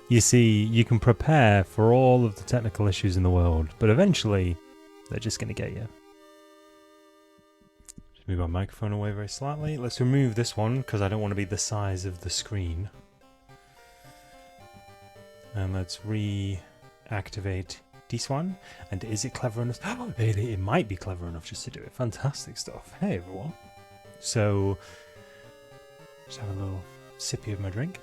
You see, you can prepare for all of the technical issues in the world, but eventually they're just going to get you. Just move my microphone away very slightly. Let's remove this one because I don't want to be the size of the screen. And let's reactivate this one. And is it clever enough? It might be clever enough just to do it. Fantastic stuff. Hey everyone. So, just have a little sippy of my drink.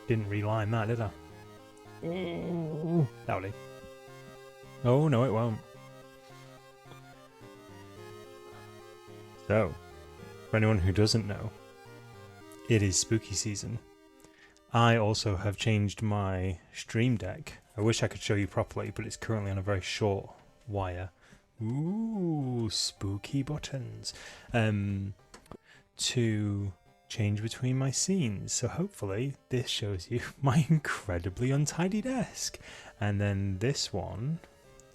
Didn't reline that, did I? Howdy. Oh, no, it won't. So, for anyone who doesn't know, it is spooky season. I also have changed my stream deck. I wish I could show you properly, but it's currently on a very short wire. Ooh, spooky buttons. To change between my scenes. So hopefully this shows you my incredibly untidy desk. And then this one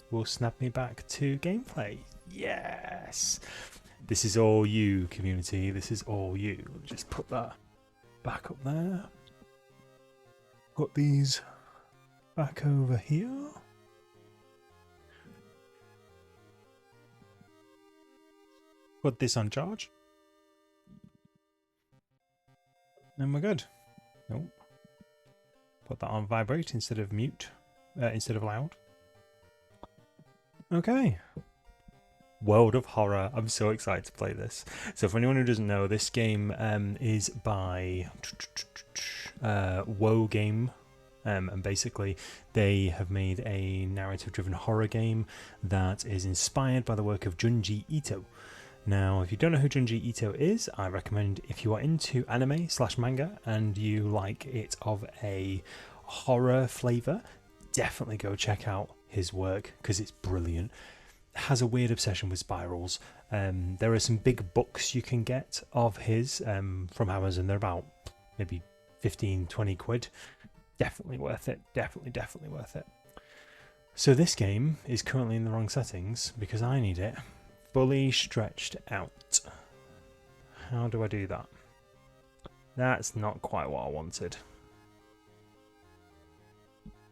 will snap me back to gameplay. Yes! This is all you, community. This is all you. Just put that back up there. Put these back over here. Put this on charge. And we're good. Nope. Put that on vibrate instead of mute, instead of loud. Okay. World of Horror. I'm so excited to play this. So for anyone who doesn't know, this game is by Woe Game. And basically they have made a narrative-driven horror game that is inspired by the work of Junji Ito. Now, if you don't know who Junji Ito is, I recommend if you are into anime/manga and you like it of a horror flavour, definitely go check out his work because it's brilliant. Has a weird obsession with spirals. There are some big books you can get of his from Amazon. They're about maybe 15-20 quid. Definitely worth it. Definitely worth it. So this game is currently in the wrong settings because I need it fully stretched out. How do I do that? That's not quite what I wanted.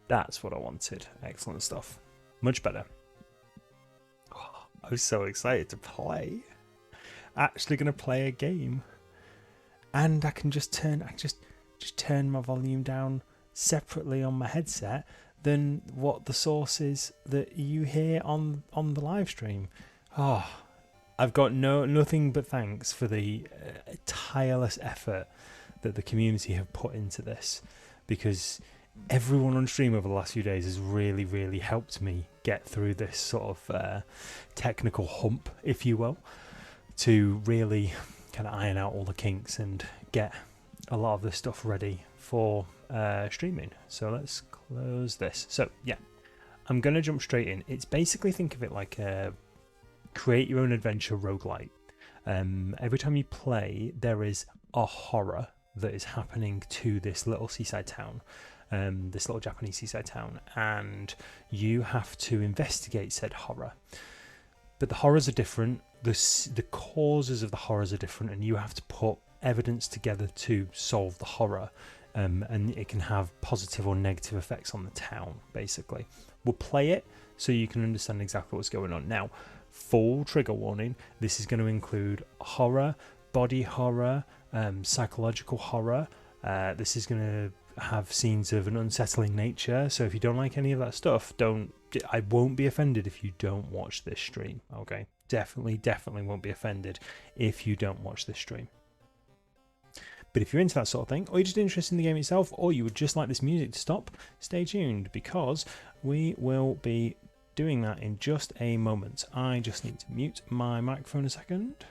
That's what I wanted. Excellent stuff. Much better. Oh, I'm so excited to play. Actually going to play a game. And I can just turn my volume down separately on my headset than what the source is that you hear on the live stream. Oh, I've got nothing but thanks for the tireless effort that the community have put into this, because everyone on stream over the last few days has really helped me get through this sort of technical hump, if you will, to really kind of iron out all the kinks and get a lot of this stuff ready for streaming. So let's close this. So yeah, I'm going to jump straight in. It's basically, think of it like a create your own adventure roguelite. Every time you play, there is a horror that is happening to this little seaside town, this little Japanese seaside town, and you have to investigate said horror. But the horrors are different, the causes of the horrors are different, and you have to put evidence together to solve the horror, and it can have positive or negative effects on the town, basically. We'll play it so you can understand exactly what's going on. Now, full trigger warning, this is going to include horror, body horror, psychological horror. This is going to have scenes of an unsettling nature, so if you don't like any of that stuff, I won't be offended if you don't watch this stream, okay? Definitely won't be offended if you don't watch this stream. But if you're into that sort of thing, or you're just interested in the game itself, or you would just like this music to stop, stay tuned, because we will be doing that in just a moment. I just need to mute my microphone a second.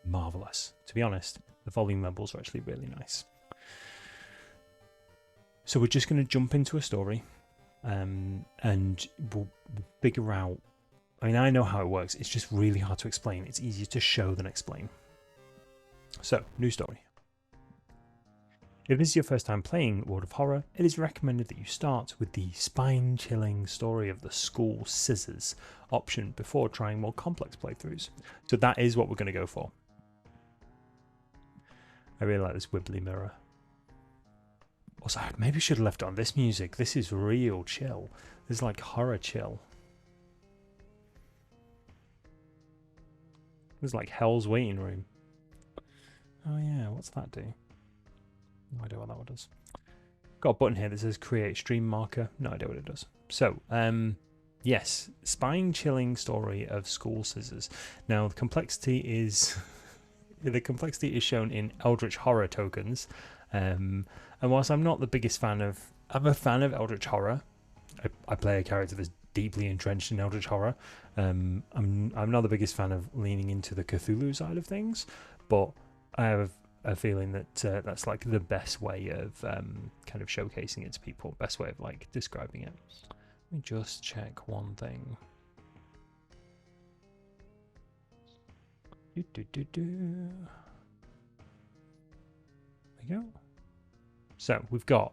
Marvelous. To be honest, the volume levels are actually really nice. So we're just going to jump into a story. and we'll figure out. I mean, I know how it works. It's just really hard to explain. It's easier to show than explain. So, new story. If this is your first time playing World of Horror, it is recommended that you start with the spine-chilling story of the school scissors option before trying more complex playthroughs. So that is what we're going to go for. I really like this wibbly mirror. Also, I maybe should have left it on this music. This is real chill. This is like horror chill. This is like Hell's Waiting Room. Oh yeah, what's that do? No idea what that one does. Got a button here that says create stream marker. No idea what it does. So, yes, spine-chilling story of school scissors. Now, the complexity is shown in Eldritch Horror tokens. And whilst I'm not the biggest fan of, I'm a fan of Eldritch Horror. I play a character that's deeply entrenched in Eldritch Horror. I'm not the biggest fan of leaning into the Cthulhu side of things, but I have a feeling that that's like the best way of kind of showcasing it to people, best way of like describing it. Let me just check one thing. There we go. So we've got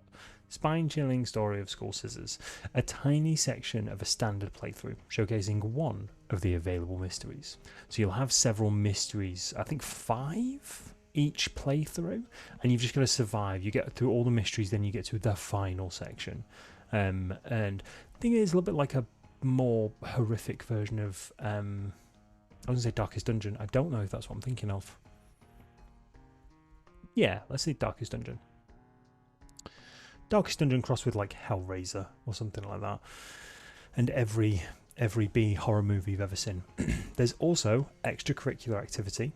spine-chilling story of school scissors, a tiny section of a standard playthrough showcasing one of the available mysteries. So you'll have several mysteries, I think 5 each playthrough, and you've just got to survive. You get through all the mysteries, then you get to the final section. And I think it is a little bit like a more horrific version of I was going to say Darkest Dungeon. I don't know if that's what I'm thinking of. Yeah, let's say Darkest Dungeon. Darkest Dungeon crossed with like Hellraiser or something like that. And every B horror movie you've ever seen. There's also extracurricular activity,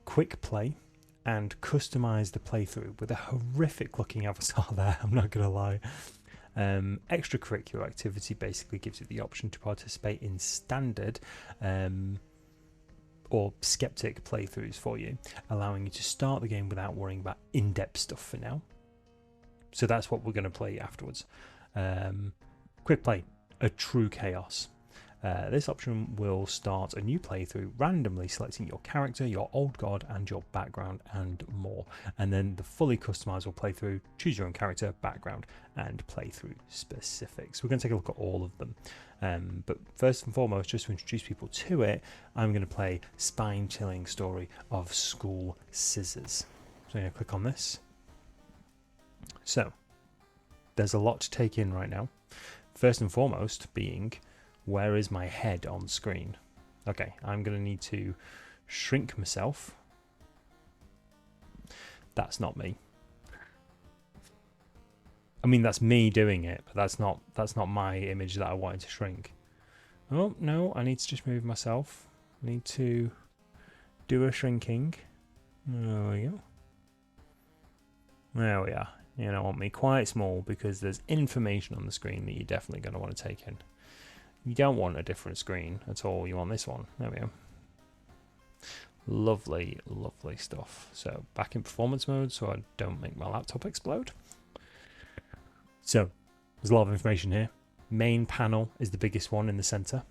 quick play, and customize the playthrough with a horrific looking avatar there, I'm not going to lie. Extracurricular activity basically gives you the option to participate in standard or skeptic playthroughs for you, allowing you to start the game without worrying about in-depth stuff for now. So that's what we're going to play afterwards. Quick play, a true chaos. This option will start a new playthrough randomly selecting your character, your old god, and your background, and more. And then the fully customizable playthrough, choose your own character, background, and playthrough specifics. We're going to take a look at all of them. But first and foremost, just to introduce people to it, I'm going to play spine-chilling story of school scissors. So I'm going to click on this. So there's a lot to take in right now. First and foremost being, where is my head on screen? Okay, I'm going to need to shrink myself. That's not me. I mean, that's me doing it, but that's not my image that I wanted to shrink. Oh, no, I need to just move myself. I need to do a shrinking. There we go. There we are. You don't want me quite small because there's information on the screen that you're definitely going to want to take in. You don't want a different screen at all. You want this one. There we go. Lovely, lovely stuff. So back in performance mode so I don't make my laptop explode. So there's a lot of information here. Main panel is the biggest one in the center.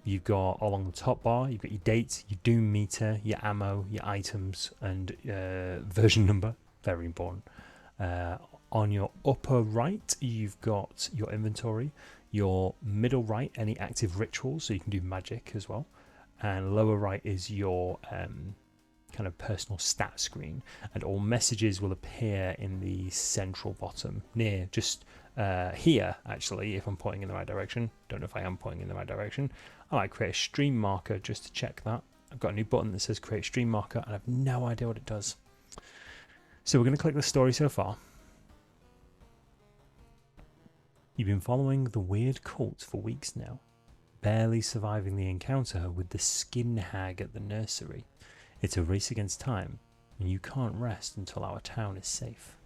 You've got along the top bar, you've got your dates, your doom meter, your ammo, your items, and version number. Very important. On your upper right, you've got your inventory. Your middle right, any active rituals, so you can do magic as well. And lower right is your kind of personal stat screen. And all messages will appear in the central bottom, near just here, actually, if I'm pointing in the right direction. Don't know if I am pointing in the right direction. I might create a stream marker just to check that. I've got a new button that says create stream marker, and I have no idea what it does. So we're going to click the story so far. You've been following the weird cult for weeks now, barely surviving the encounter with the skin hag at the nursery. It's a race against time, and you can't rest until our town is safe.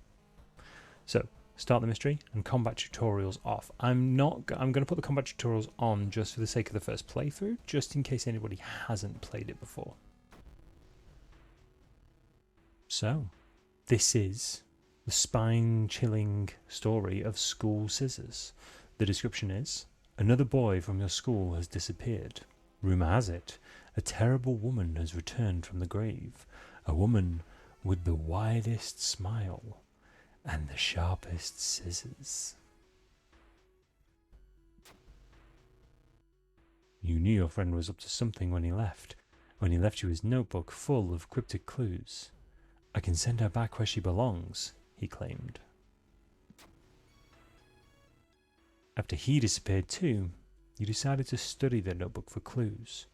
So, start the mystery and combat tutorials off. I'm going to put the combat tutorials on just for the sake of the first playthrough, just in case anybody hasn't played it before. So, this is The spine-chilling story of school scissors. The description is, another boy from your school has disappeared. Rumour has it, a terrible woman has returned from the grave. A woman with the widest smile and the sharpest scissors. You knew your friend was up to something when he left you his notebook full of cryptic clues. I can send her back where she belongs, he claimed. After he disappeared too, you decided to study the notebook for clues.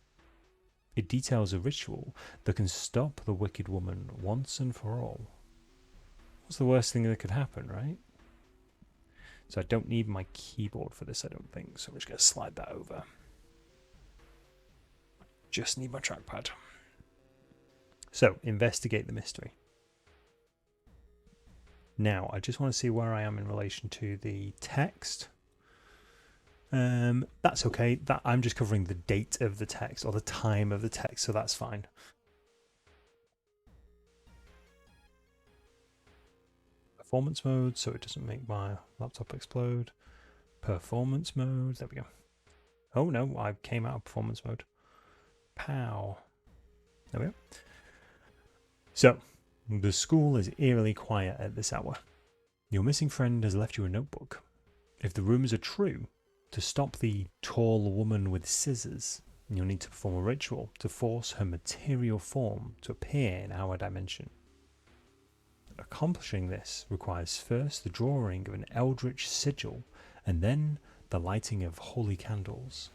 It details a ritual that can stop the wicked woman once and for all. What's the worst thing that could happen, right? So I don't need my keyboard for this, I don't think, so I'm just going to slide that over. Just need my trackpad. So, investigate the mystery. Now, I just want to see where I am in relation to the text. That's okay. I'm just covering the date of the text or the time of the text, so that's fine. Performance mode, so it doesn't make my laptop explode. Performance mode, there we go. Oh no, I came out of performance mode. Pow. There we go. So, the school is eerily quiet at this hour. Your missing friend has left you a notebook. If the rumours are true, to stop the tall woman with scissors, you'll need to perform a ritual to force her material form to appear in our dimension. Accomplishing this requires first the drawing of an eldritch sigil and then the lighting of holy candles.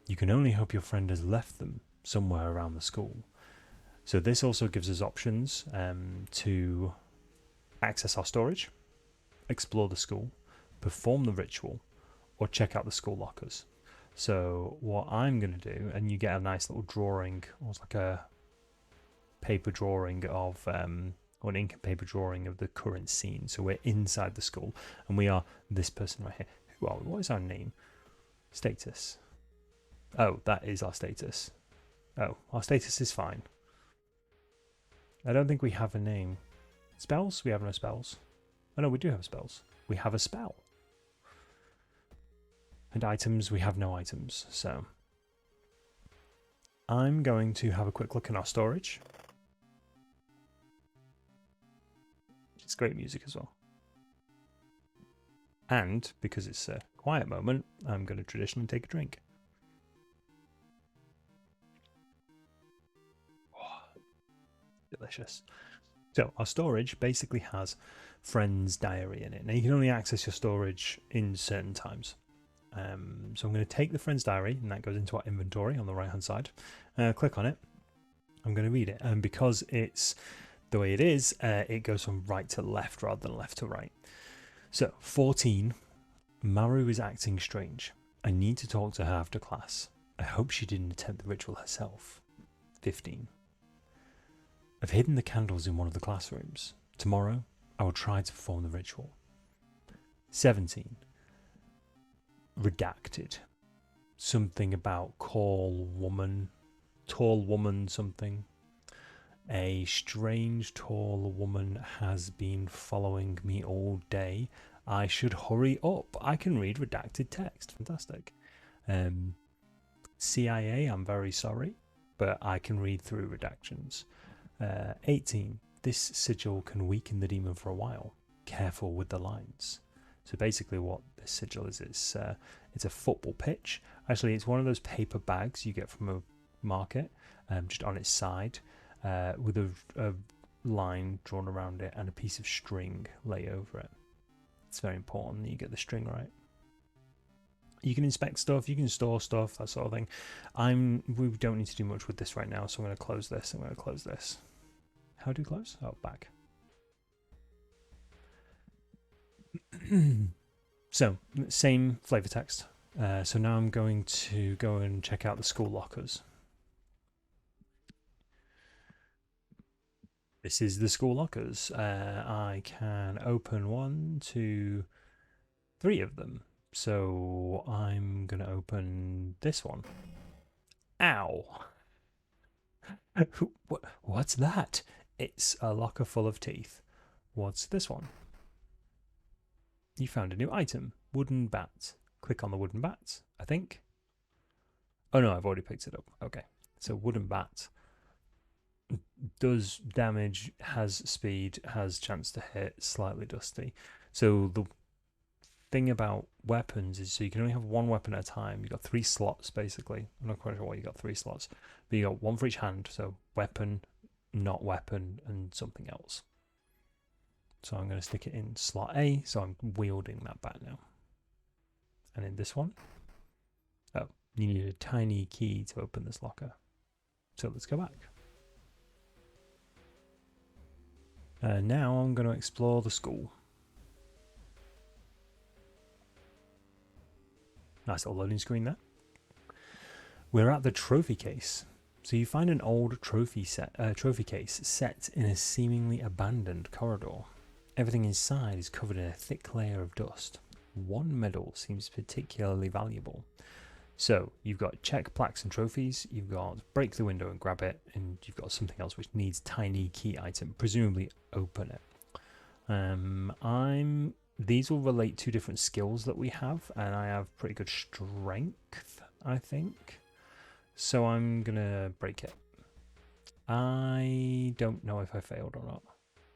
You can only hope your friend has left them somewhere around the school. So this also gives us options to access our storage, explore the school, perform the ritual, or check out the school lockers. So what I'm going to do, and you get a nice little drawing, almost like a paper drawing of, or an ink and paper drawing of the current scene. So we're inside the school, and we are this person right here. Who are we? What is our name? Status. Oh, that is our status. Oh, our status is fine. I don't think we have a name. Spells? We have no spells. Oh no, we do have spells. We have a spell. And items, we have no items. So I'm going to have a quick look in our storage. It's great music as well. And because it's a quiet moment, I'm going to traditionally take a drink. Delicious. So our storage basically has friend's diary in it. Now you can only access your storage in certain times. So I'm going to take the friend's diary, and that goes into our inventory on the right hand side. Click on it. I'm going to read it, and because it's the way it is, it goes from right to left rather than left to right. So 14, Maru is acting strange. I need to talk to her after class. I hope she didn't attempt the ritual herself. 15. I've hidden the candles in one of the classrooms. Tomorrow, I will try to perform the ritual. 17. Redacted. Something about tall woman something. A strange tall woman has been following me all day. I should hurry up. I can read redacted text. Fantastic. CIA, I'm very sorry, but I can read through redactions. 18. This sigil can weaken the demon for a while. Careful with the lines. So basically what this sigil is, it's a football pitch. Actually, it's one of those paper bags you get from a market, just on its side, with a line drawn around it and a piece of string lay over it. It's very important that you get the string right. You can inspect stuff, you can store stuff, that sort of thing. We don't need to do much with this right now, so I'm going to close this. I'm going to close this. How do you close? Oh, back. So, same flavor text. So now I'm going to go and check out the school lockers. This is the school lockers. I can open 1, 2, 3 of them. So I'm going to open this one. Ow. What's that? It's a locker full of teeth. What's this one? You found a new item. Wooden bat. Click on the wooden bat, I think. Oh no, I've already picked it up. Okay. So wooden bat does damage, has speed, has chance to hit, slightly dusty. So the thing about weapons is so you can only have one weapon at a time. You've got 3 slots basically. I'm not quite sure why you got 3 slots. But you got one for each hand. So weapon, not weapon, and something else. So I'm going to stick it in slot A. So I'm wielding that bat now. And in this one, oh, you need a tiny key to open this locker. So let's go back. Now I'm going to explore the school. Nice little loading screen there. We're at the trophy case. So you find an old trophy case set in a seemingly abandoned corridor. Everything inside is covered in a thick layer of dust. One medal seems particularly valuable. So you've got check plaques and trophies, you've got break the window and grab it, and you've got something else which needs tiny key item, presumably open it. These will relate to different skills that we have, and I have pretty good strength, I think. So I'm gonna break it. I don't know if I failed or not.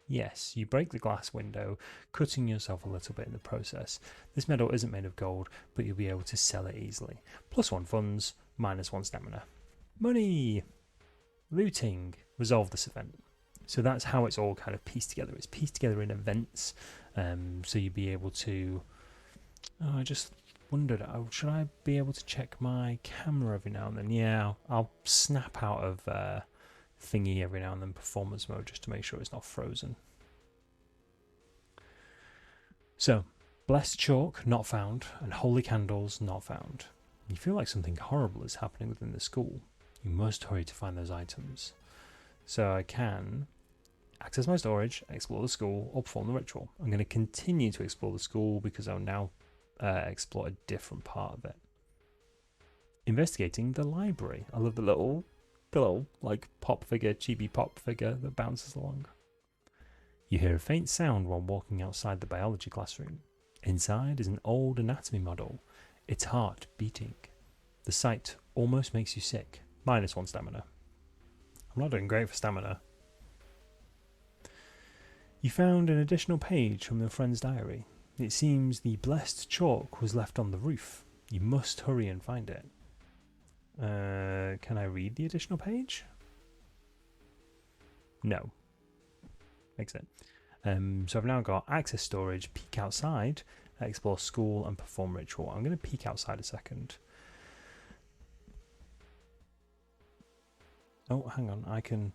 Yes, you break the glass window, cutting yourself a little bit in the process. This medal isn't made of gold, but you'll be able to sell it easily. +1 funds, -1 stamina. Money! Looting. Resolve this event. So that's how it's all kind of pieced together. It's pieced together in events, so you'd be able to... Oh, I just wondered, should I be able to check my camera every now and then? Yeah, I'll snap out of... thingy every now and then, performance mode, just to make sure it's not frozen. So, blessed chalk not found, and holy candles not found. You feel like something horrible is happening within the school. You must hurry to find those items. So I can access my storage, explore the school, or perform the ritual. I'm going to continue to explore the school because I'll now explore a different part of it. Investigating the library. I love the little like pop figure, chibi pop figure that bounces along. You hear a faint sound while walking outside the biology classroom. Inside is an old anatomy model, its heart beating. The sight almost makes you sick. -1 stamina. I'm not doing great for stamina. You found an additional page from your friend's diary. It seems the blessed chalk was left on the roof. You must hurry and find it. Can I read the additional page? No. Exit. So I've now got access storage, peek outside, explore school, and perform ritual. I'm going to peek outside a second. Oh, hang on. I can...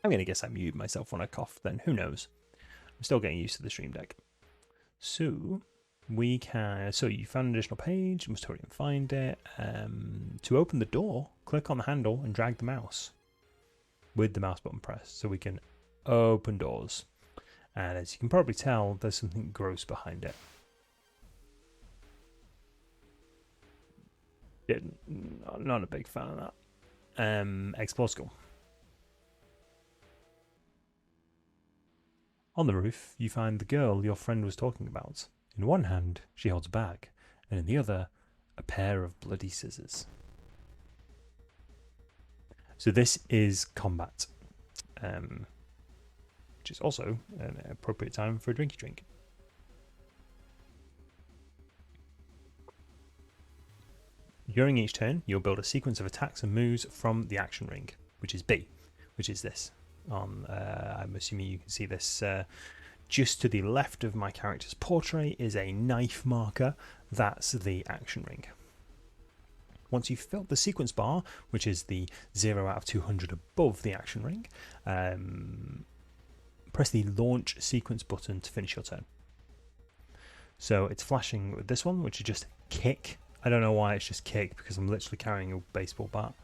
I'm going to guess I muted myself when I coughed then. Who knows? I'm still getting used to the stream deck. So we can. So you found an additional page. You must hurry and find it. To open the door, click on the handle and drag the mouse with the mouse button pressed, so we can open doors. And as you can probably tell, there's something gross behind it. Yeah, not a big fan of that. Explore school. On the roof, you find the girl your friend was talking about. In one hand, she holds a bag, and in the other, a pair of bloody scissors. So this is combat, which is also an appropriate time for a drinky drink. During each turn, you'll build a sequence of attacks and moves from the action ring, which is B, which is this. I'm assuming you can see this just to the left of my character's portrait is a knife marker. That's the action ring. Once you've filled the sequence bar, which is the 0 out of 200 above the action ring, press the launch sequence button to finish your turn. So it's flashing with this one, which is just kick. I don't know why it's just kick, because I'm literally carrying a baseball bat.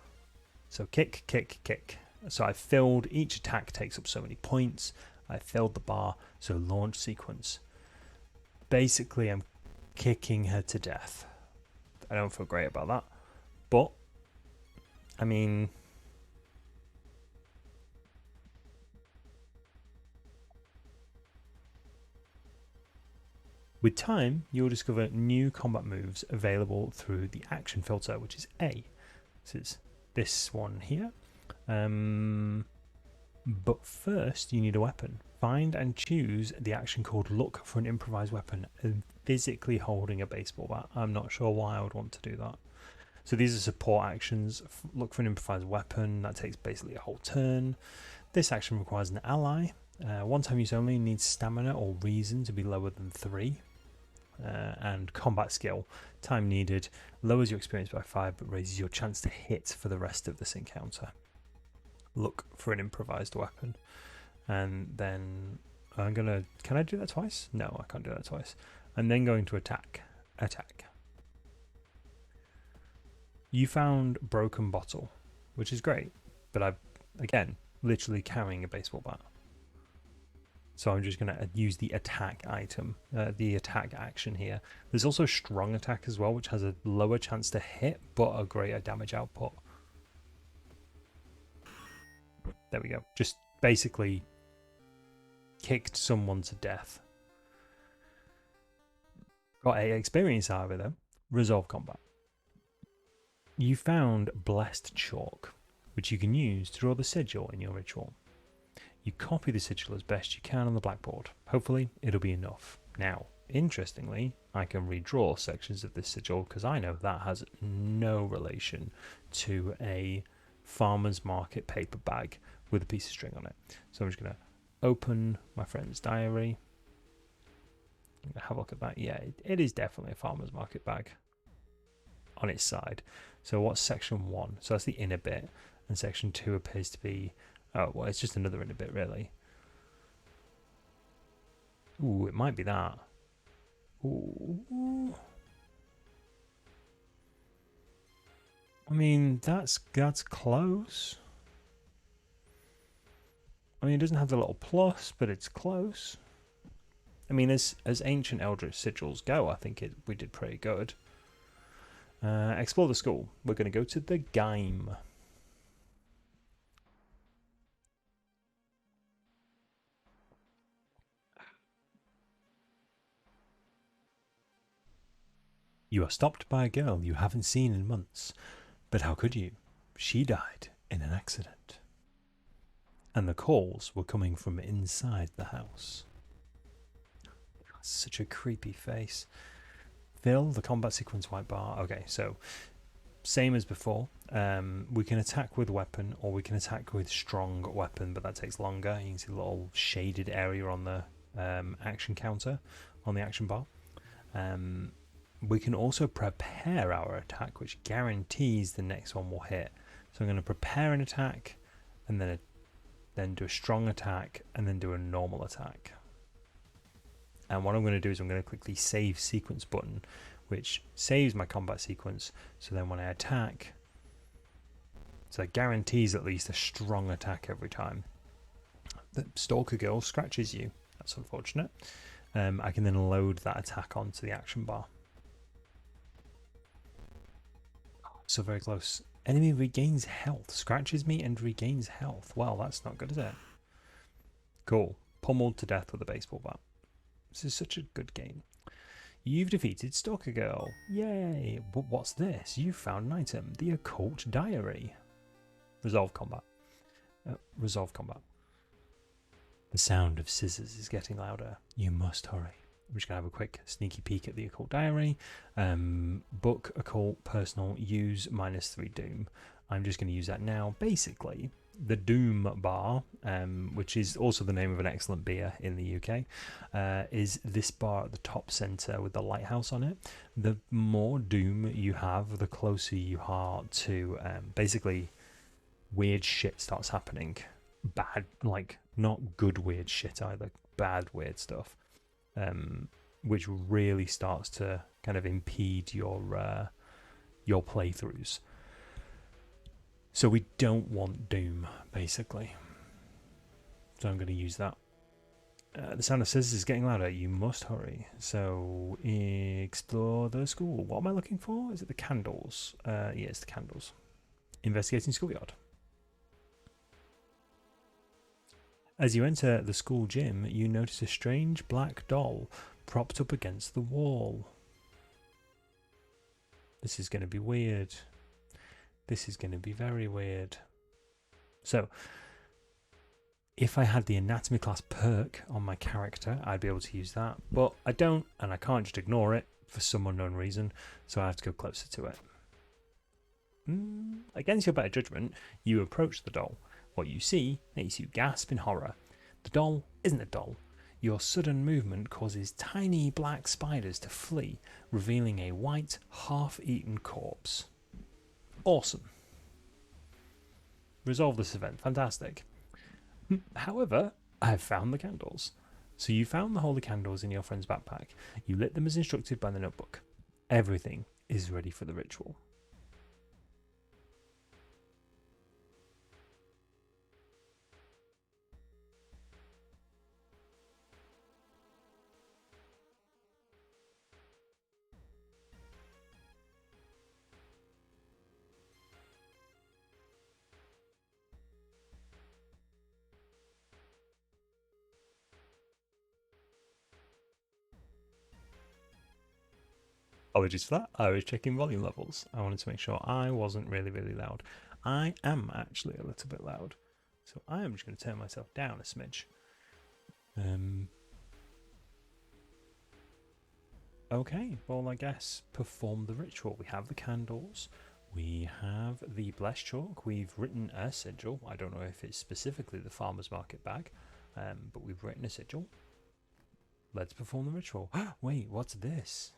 So kick, kick, kick. So I filled, each attack takes up so many points. I filled the bar, so launch sequence. Basically, I'm kicking her to death. I don't feel great about that. But I mean, with time, you'll discover new combat moves available through the action filter, which is A. This is this one here. But first, you need a weapon. Find and choose the action called look for an improvised weapon, physically holding a baseball bat. I'm not sure why I would want to do that. So these are support actions. Look for an improvised weapon. That takes basically a whole turn. This action requires an ally. One time use only, needs stamina or reason to be lower than 3. And combat skill. Time needed. Lowers your experience by 5 but raises your chance to hit for the rest of this encounter. Look for an improvised weapon. And then I'm gonna... Can I do that twice? No, I can't do that twice. I'm then going to attack. Attack. You found broken bottle, which is great. But I'm, again, literally carrying a baseball bat. So I'm just going to use the attack item, the attack action here. There's also strong attack as well, which has a lower chance to hit, but a greater damage output. There we go. Just basically kicked someone to death. Got 8 experience out of it though. Resolve combat. You found blessed chalk, which you can use to draw the sigil in your ritual. You copy the sigil as best you can on the blackboard. Hopefully it'll be enough. Now, interestingly, I can redraw sections of this sigil because I know that has no relation to a farmer's market paper bag with a piece of string on it. So I'm just going to open my friend's diary. I'm going to have a look at that. Yeah, it is definitely a farmer's market bag on its side. So what's section 1? So that's the inner bit, and section 2 appears to be... Oh, well, it's just another inner bit, really. Ooh, it might be that. Ooh. I mean, that's close. I mean, it doesn't have the little plus, but it's close. I mean, as ancient Eldritch sigils go, I think we did pretty good. Explore the school. We're going to go to the game. You are stopped by a girl you haven't seen in months. But how could you? She died in an accident. And the calls were coming from inside the house. Such a creepy face. Fill the combat sequence white bar. Okay, so same as before. We can attack with weapon or we can attack with strong weapon, but that takes longer. You can see a little shaded area on the action counter on the action bar. We can also prepare our attack, which guarantees the next one will hit. So I'm going to prepare an attack and then do a strong attack and then do a normal attack. And what I'm going to do is I'm going to click the save sequence button, which saves my combat sequence. So then when I attack, so it guarantees at least a strong attack every time. The Stalker Girl scratches you. That's unfortunate. I can then load that attack onto the action bar. So very close. Enemy regains health. Scratches me and regains health. Well, that's not good, is it? Cool. Pummeled to death with a baseball bat. This is such a good game. You've defeated Stalker Girl. Yay. But what's this? You found an item. The Occult Diary. Resolve combat. Resolve combat. The sound of scissors is getting louder. You must hurry. I'm just going to have a quick sneaky peek at the Occult Diary. Book, Occult, Personal, use -3 Doom. I'm just going to use that now. Basically, the Doom bar, which is also the name of an excellent beer in the UK, is this bar at the top centre with the lighthouse on it. The more Doom you have, the closer you are to basically weird shit starts happening. Bad, like not good weird shit either, bad weird stuff. Which really starts to kind of impede your playthroughs. So we don't want Doom, basically. So I'm going to use that. The sound of scissors is getting louder. You must hurry. So explore the school. What am I looking for? Is it the candles? Yeah, it's the candles. Investigating schoolyard. As you enter the school gym, you notice a strange black doll propped up against the wall. This is going to be weird. This is going to be very weird. So, if I had the anatomy class perk on my character, I'd be able to use that. But I don't, and I can't just ignore it for some unknown reason, so I have to go closer to it. Against your better judgment, you approach the doll. What you see makes you gasp in horror. The doll isn't a doll. Your sudden movement causes tiny black spiders to flee, revealing a white, half-eaten corpse. Awesome. Resolve this event. Fantastic. However, I've found the candles. So you found the holy candles in your friend's backpack. You lit them as instructed by the notebook. Everything is ready for the ritual. Apologies for that. I was checking volume levels. I wanted to make sure I wasn't really loud. I am actually a little bit loud. So I am just going to turn myself down a smidge. Okay, well, I guess perform the ritual. We have the candles. We have the blessed chalk. We've written a sigil. I don't know if it's specifically the farmer's market bag, but we've written a sigil. Let's perform the ritual. Wait, what's this?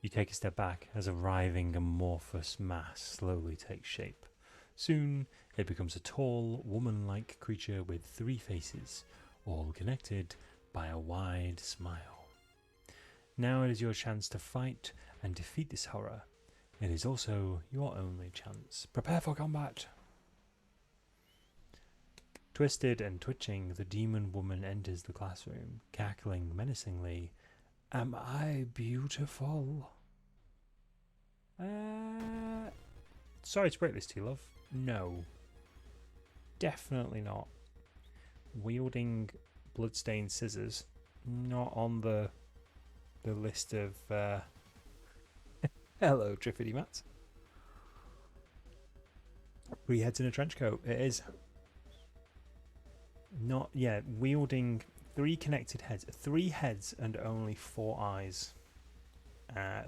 You take a step back as a writhing amorphous mass slowly takes shape. Soon it becomes a tall, woman-like creature with 3 faces, all connected by a wide smile. Now it is your chance to fight and defeat this horror. It is also your only chance. Prepare for combat! Twisted and twitching, the demon woman enters the classroom, cackling menacingly. Am I beautiful? Sorry to break this to you, love. No. Definitely not. Wielding bloodstained scissors. Not on the list of... Hello, Triffity Matt. 3 heads in a trench coat. It is. Not... Yeah, wielding... 3 connected heads. 3 heads and only 4 eyes.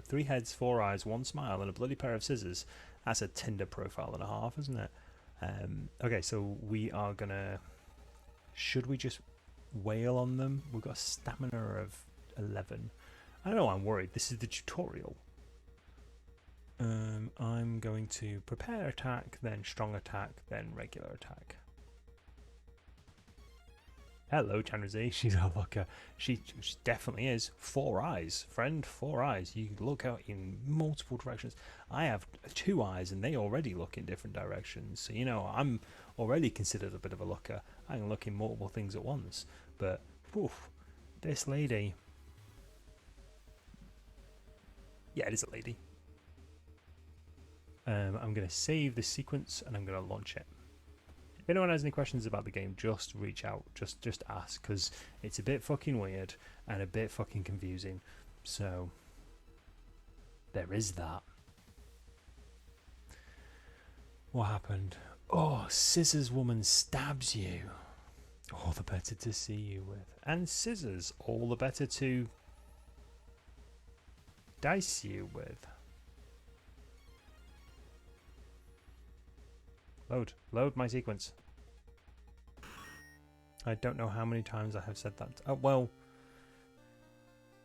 3 heads, 4 eyes, 1 smile, and a bloody pair of scissors. That's a Tinder profile and a half, isn't it? Okay, so we are gonna... Should we just wail on them? We've got a stamina of 11. I don't know, I'm worried. This is the tutorial. I'm going to prepare attack, then strong attack, then regular attack. Hello, Chandrazi. She's a looker. She definitely is. 4 eyes, friend. 4 eyes. You look out in multiple directions. I have 2 eyes, and they already look in different directions. So, you know, I'm already considered a bit of a looker. I can look in multiple things at once. But, oof, this lady. Yeah, it is a lady. I'm going to save this sequence, and I'm going to launch it. If anyone has any questions about the game, just reach out. Just ask, because it's a bit fucking weird and a bit fucking confusing. So, there is that. What happened? Oh, Scissors Woman stabs you. All the better to see you with. And Scissors, all the better to dice you with. Load my sequence. I don't know how many times I have said that. Well,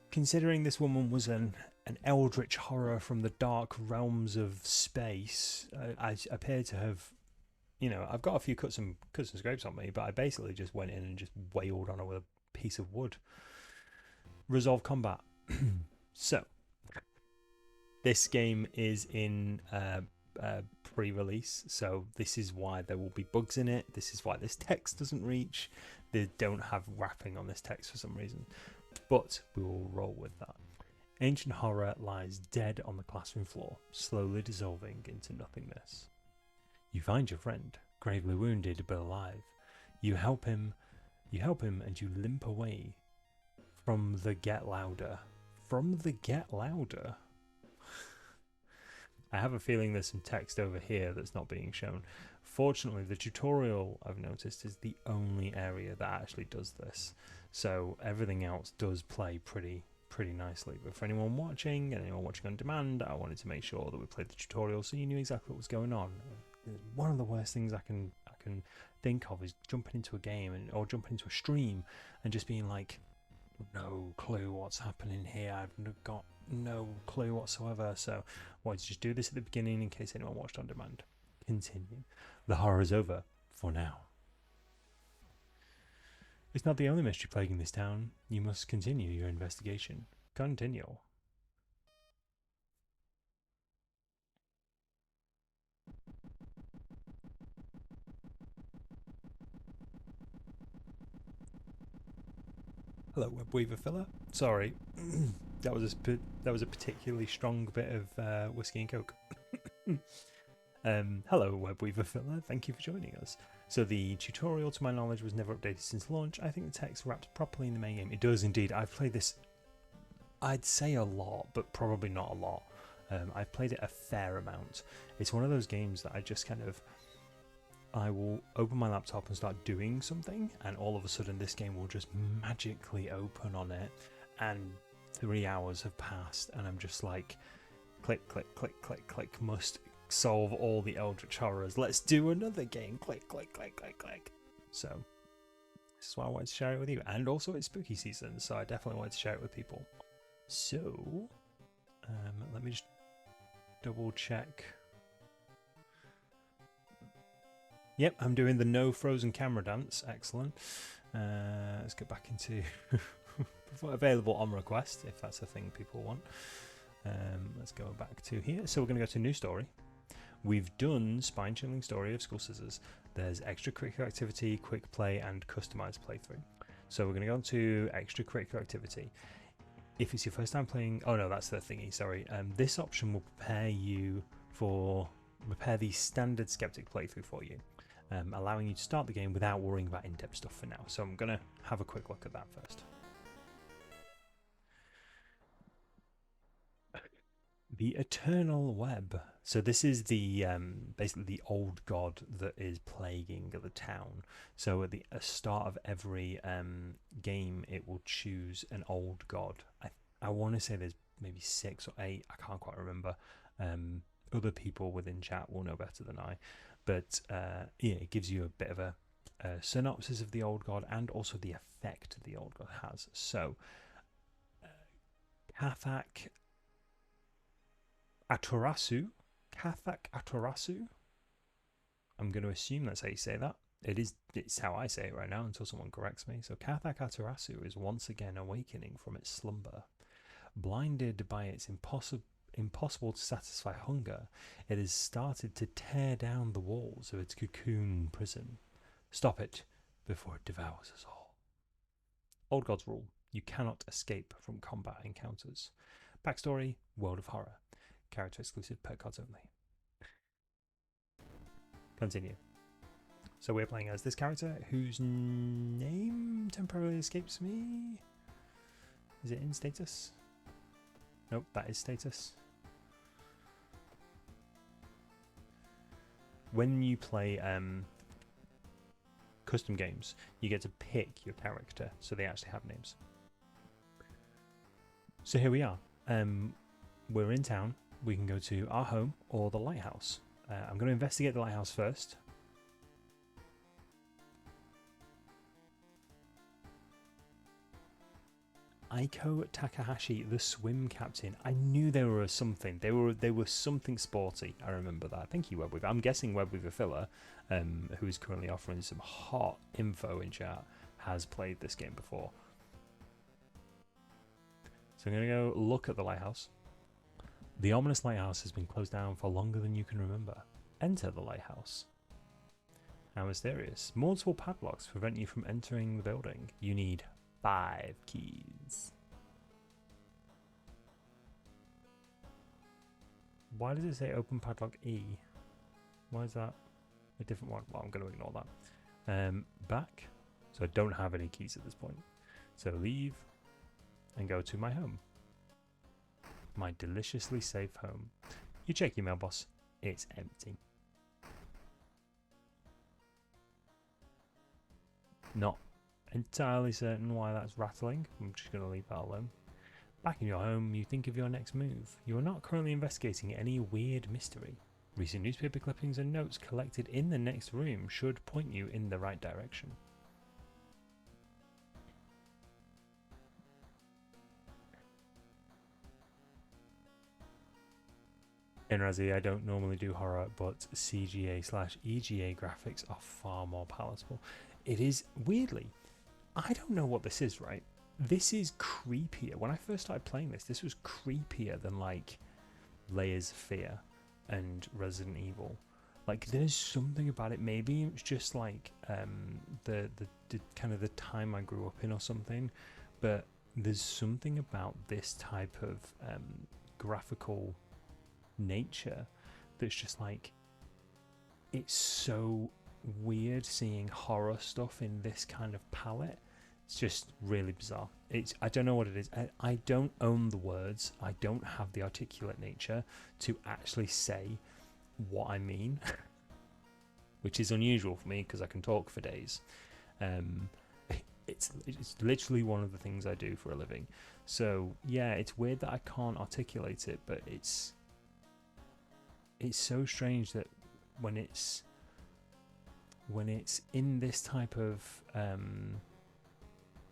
considering this woman was an eldritch horror from the dark realms of space, I appear to have, you know, I've got a few cuts and scrapes on me, but I basically just went in and just wailed on her with a piece of wood. Resolve combat. So, this game is in pre-release, so this is why there will be bugs in it. This is why this text doesn't reach. they don't have wrapping on this text for some reason, but we will roll with that. Ancient horror lies dead on the classroom floor, slowly dissolving into nothingness. You find your friend, gravely wounded but alive. You help him, and you limp away from the Get Louder. From the Get Louder? I have a feeling there's some text over here that's not being shown. Fortunately, the tutorial, I've noticed, is the only area that actually does this. So everything else does play pretty nicely. But for anyone watching, and anyone watching on demand, I wanted to make sure that we played the tutorial so you knew exactly what was going on. One of the worst things I can think of is jumping into a game or jumping into a stream and just being like, no clue what's happening here. I've got no clue whatsoever. So I wanted to just do this at the beginning in case anyone watched on demand. Continue. The horror is over for now. It's not the only mystery plaguing this town. You must continue your investigation. Continue. Hello, Webweaver filler. Sorry, that was a particularly strong bit of whiskey and coke. Hello, Webweaver filler. Thank you for joining us. So the tutorial, to my knowledge, was never updated since launch. I think the text wraps properly in the main game. It does indeed. I've played this, I'd say a lot, but probably not a lot. I've played it a fair amount. It's one of those games that I just kind of, I will open my laptop and start doing something, and all of a sudden this game will just magically open on it, and 3 hours have passed, and I'm just like, click, click, click, click, click, must solve all the Eldritch horrors. Let's do another game. Click, click, click, click, click. So this is why I wanted to share it with you, and also it's spooky season, so I definitely wanted to share it with people. So let me just double check. Yep, I'm doing the no frozen camera dance. Excellent. Let's get back into available on request, if that's a thing people want. Let's go back to here. So we're going to go to new story. We've done spine-chilling story of School Scissors. There's extracurricular activity, quick play, and customized playthrough. So we're going to go on to extracurricular activity. If it's your first time playing, oh no, that's the thingy. Sorry. This option will prepare the standard skeptic playthrough for you. Allowing you to start the game without worrying about in-depth stuff for now. So I'm going to have a quick look at that first. The Eternal Web. So this is the basically the old god that is plaguing the town. So at the start of every game, it will choose an old god. I want to say there's maybe 6 or 8. I can't quite remember. Other people within chat will know better than I. But yeah, it gives you a bit of a synopsis of the old god and also the effect the old god has. So, Kathak Aturasu. I'm going to assume that's how you say that. It's how I say it right now until someone corrects me. So, Kathak Aturasu is once again awakening from its slumber. Blinded by its impossible to satisfy hunger, it has started to tear down the walls of its cocoon prison. Stop it before it devours us all. Old God's rule: you cannot escape from combat encounters. Backstory: World of Horror. Character exclusive, pet cards only. Continue. So we're playing as this character whose name temporarily escapes me. Is it in status? Nope, that is status. When you play custom games, you get to pick your character, so they actually have names. So here we are. We're in town. We can go to our home or the lighthouse. I'm going to investigate the lighthouse first. Aiko Takahashi, the swim captain. I knew they were something. They were something sporty. I remember that. Thank you, Webweaver. I'm guessing Webweaver Filler, who is currently offering some hot info in chat, has played this game before. So I'm going to go look at the lighthouse. The ominous lighthouse has been closed down for longer than you can remember. Enter the lighthouse. How mysterious. Multiple padlocks prevent you from entering the building. You need 5 keys. Why does it say open padlock E? Why is that a different one? Well, I'm going to ignore that. Back. So I don't have any keys at this point. So leave and go to my home. My deliciously safe home. You check your mailbox. It's empty. Not entirely certain why that's rattling. I'm just going to leave that alone. Back in your home, you think of your next move. You are not currently investigating any weird mystery. Recent newspaper clippings and notes collected in the next room should point you in the right direction. In Razzie, I don't normally do horror, but CGA/EGA graphics are far more palatable. It is, weirdly, I don't know what this is, right? This is creepier. When I first started playing this was creepier than like Layers of Fear and Resident Evil. Like there's something about it. Maybe it's just like the kind of the time I grew up in or something, but there's something about this type of graphical nature that's just like, it's so weird seeing horror stuff in this kind of palette. It's just really bizarre. I don't know what it is. I don't own the words. I don't have the articulate nature to actually say what I mean, which is unusual for me because I can talk for days. It's literally one of the things I do for a living. So yeah, it's weird that I can't articulate it, but it's so strange that when it's in this type of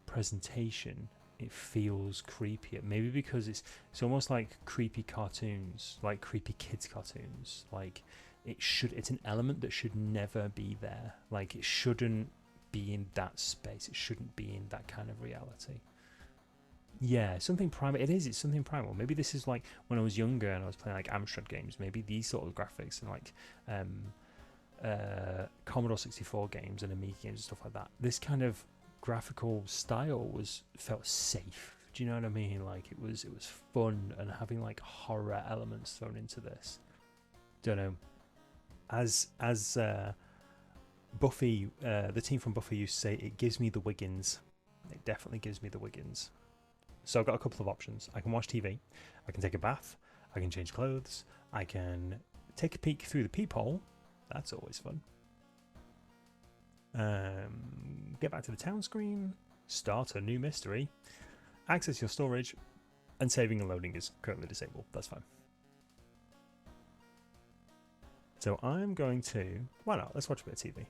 presentation, it feels creepier. Maybe because it's almost like creepy cartoons, like creepy kids cartoons. Like it's an element that should never be there. Like it shouldn't be in that space. It shouldn't be in that kind of reality. Yeah, something primal. It's something primal. Maybe this is like when I was younger and I was playing like Amstrad games. Maybe these sort of graphics and like Commodore 64 games and Amiga games and stuff like that. This kind of graphical style felt safe. Do you know what I mean? Like it was fun, and having like horror elements thrown into this. Don't know. As Buffy, the team from Buffy used to say, it gives me the Wiggins. It definitely gives me the Wiggins. So I've got a couple of options. I can watch TV, I can take a bath, I can change clothes, I can take a peek through the peephole. That's always fun. Get back to the town screen, start a new mystery, access your storage, and saving and loading is currently disabled. That's fine. So I'm going to, why not? Let's watch a bit of TV.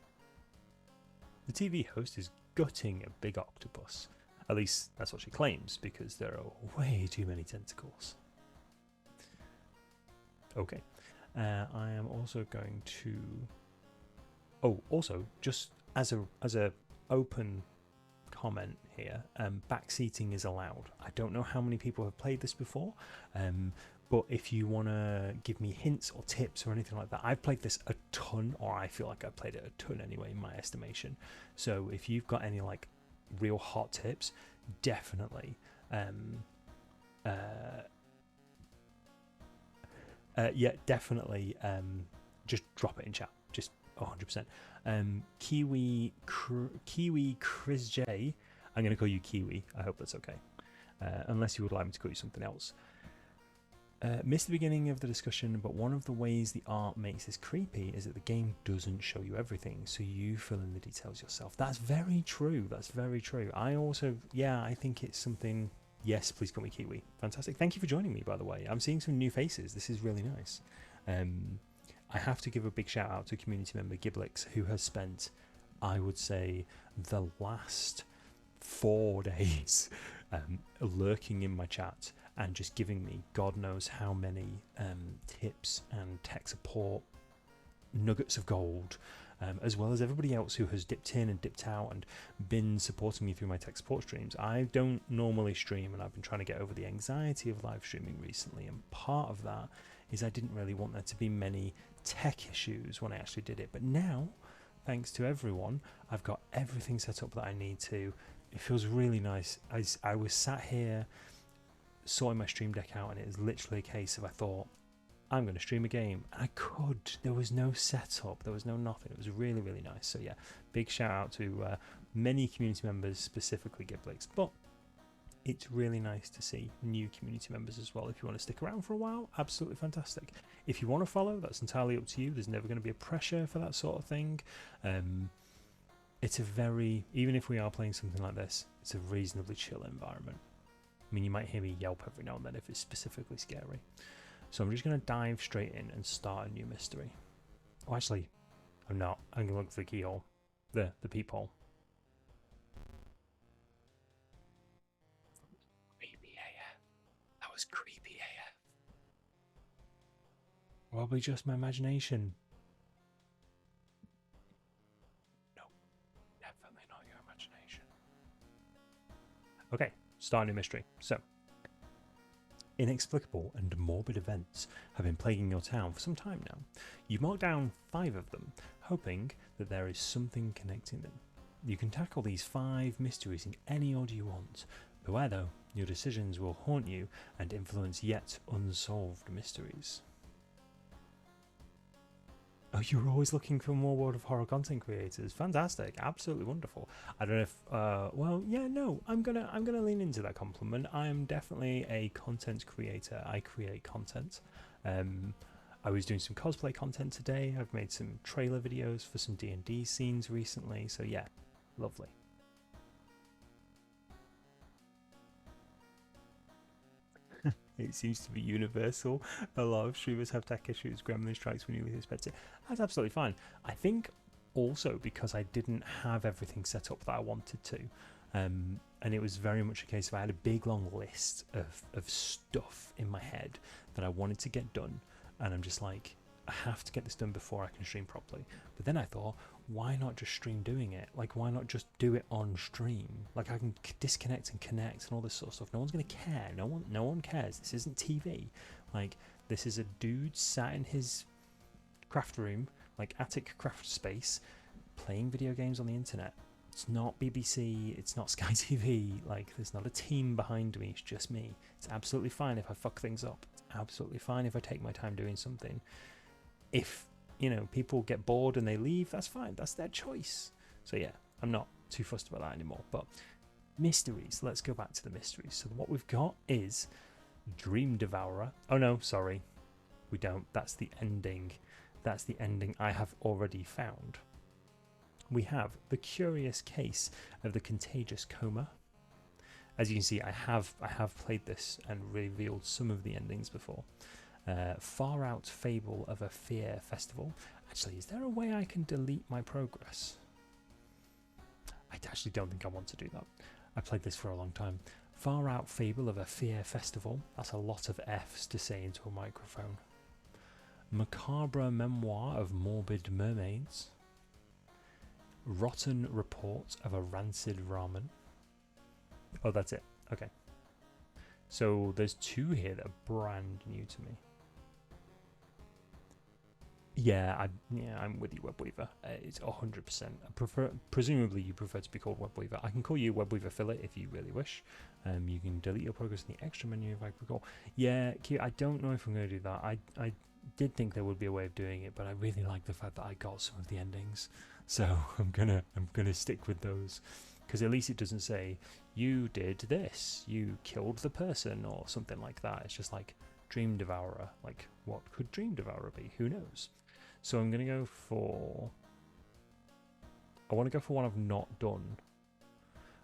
The TV host is gutting a big octopus. At least that's what she claims, because there are way too many tentacles. Okay. I am also going to... Oh, also, just as a open comment here, backseating is allowed. I don't know how many people have played this before, but if you want to give me hints or tips or anything like that, I've played this a ton, or I feel like I've played it a ton anyway, in my estimation. So if you've got any like real hot tips, definitely just drop it in chat, just 100%. Kiwi Chris J, I'm going to call you Kiwi, I hope that's okay, unless you would like me to call you something else. Missed the beginning of the discussion, but one of the ways the art makes this creepy is that the game doesn't show you everything, so you fill in the details yourself. That's very true. That's very true. I also, I think it's something. Yes, please call me Kiwi. Fantastic. Thank you for joining me, by the way. I'm seeing some new faces. This is really nice. I have to give a big shout out to community member Giblix, who has spent, I would say, the last 4 days lurking in my chat and just giving me God knows how many tips and tech support nuggets of gold, as well as everybody else who has dipped in and dipped out and been supporting me through my tech support streams. I don't normally stream, and I've been trying to get over the anxiety of live streaming recently, and part of that is I didn't really want there to be many tech issues when I actually did it. But now, thanks to everyone, I've got everything set up that I need to. It feels really nice. I was sat here sorting my stream deck out, and it was literally a case of I thought, I'm going to stream a game. I could. There was no setup. There was no nothing. It was really, really nice. So yeah, big shout out to many community members, specifically Giblix. But it's really nice to see new community members as well. If you want to stick around for a while, absolutely fantastic. If you want to follow, that's entirely up to you. There's never going to be a pressure for that sort of thing. It's a very, even if we are playing something like this, it's a reasonably chill environment. I mean, you might hear me yelp every now and then if it's specifically scary. So I'm just going to dive straight in and start a new mystery. Oh, actually, I'm not. I'm going to look for the keyhole. The peephole. Creepy AF. That was creepy AF. Probably just my imagination. No, definitely not your imagination. Okay, start a new mystery. So, inexplicable and morbid events have been plaguing your town for some time now. You mark down 5 of them, hoping that there is something connecting them. You can tackle these 5 mysteries in any order you want. Beware though, your decisions will haunt you and influence yet unsolved mysteries. Oh, you're always looking for more World of Horror content creators. Fantastic, absolutely wonderful. I don't know if, well, yeah, no, I'm gonna lean into that compliment. I am definitely a content creator. I create content. I was doing some cosplay content today. I've made some trailer videos for some D&D scenes recently. So yeah, lovely. It seems to be universal. A lot of streamers have tech issues, gremlin strikes when you least expect it. That's absolutely fine. I think also because I didn't have everything set up that I wanted to. And it was very much a case of I had a big long list of stuff in my head that I wanted to get done. And I'm just like, I have to get this done before I can stream properly. But then I thought, why not just stream doing it? Like, why not just do it on stream? Like, I can disconnect and connect and all this sort of stuff. No one's going to care. No one cares. This isn't TV. Like, this is a dude sat in his craft room, like attic craft space, playing video games on the internet. It's not BBC. It's not Sky TV. Like, there's not a team behind me. It's just me. It's absolutely fine if I fuck things up. It's absolutely fine if I take my time doing something. If, you know, people get bored and they leave, that's fine. That's their choice. So yeah, I'm not too fussed about that anymore. But mysteries. Let's go back to the mysteries. So what we've got is Dream Devourer. Oh no, sorry. We don't. That's the ending. That's the ending I have already found. We have the curious case of the contagious coma. As you can see, I have played this and revealed some of the endings before. Far Out Fable of a Fear Festival. Actually, is there a way I can delete my progress? I actually don't think I want to do that. I played this for a long time. Far Out Fable of a Fear Festival. That's a lot of F's to say into a microphone. Macabre Memoir of Morbid Mermaids. Rotten Report of a Rancid Ramen. Oh, that's it. Okay. So there's 2 here that are brand new to me. Yeah, I'm with you, Webweaver. It's 100%. Presumably you prefer to be called Webweaver. I can call you Webweaver Fillet if you really wish. You can delete your progress in the extra menu if I recall. Yeah, Q, I don't know if I'm going to do that. I did think there would be a way of doing it, but I really like the fact that I got some of the endings. So I'm gonna stick with those, because at least it doesn't say you did this, you killed the person or something like that. It's just like Dream Devourer. Like, what could Dream Devourer be? Who knows? So I'm gonna go for. I want to go for one I've not done.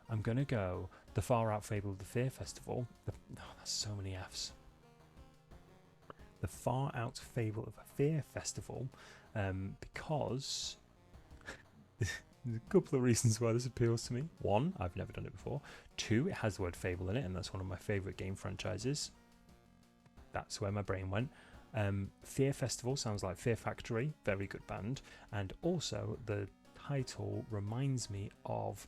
I'm gonna go the Far Out Fable of the Fear Festival. Oh, that's so many F's. The Far Out Fable of a Fear Festival, because there's a couple of reasons why this appeals to me. 1, I've never done it before. 2, it has the word fable in it, and that's one of my favourite game franchises. That's where my brain went. Fear Festival sounds like Fear Factory, very good band, and also the title reminds me of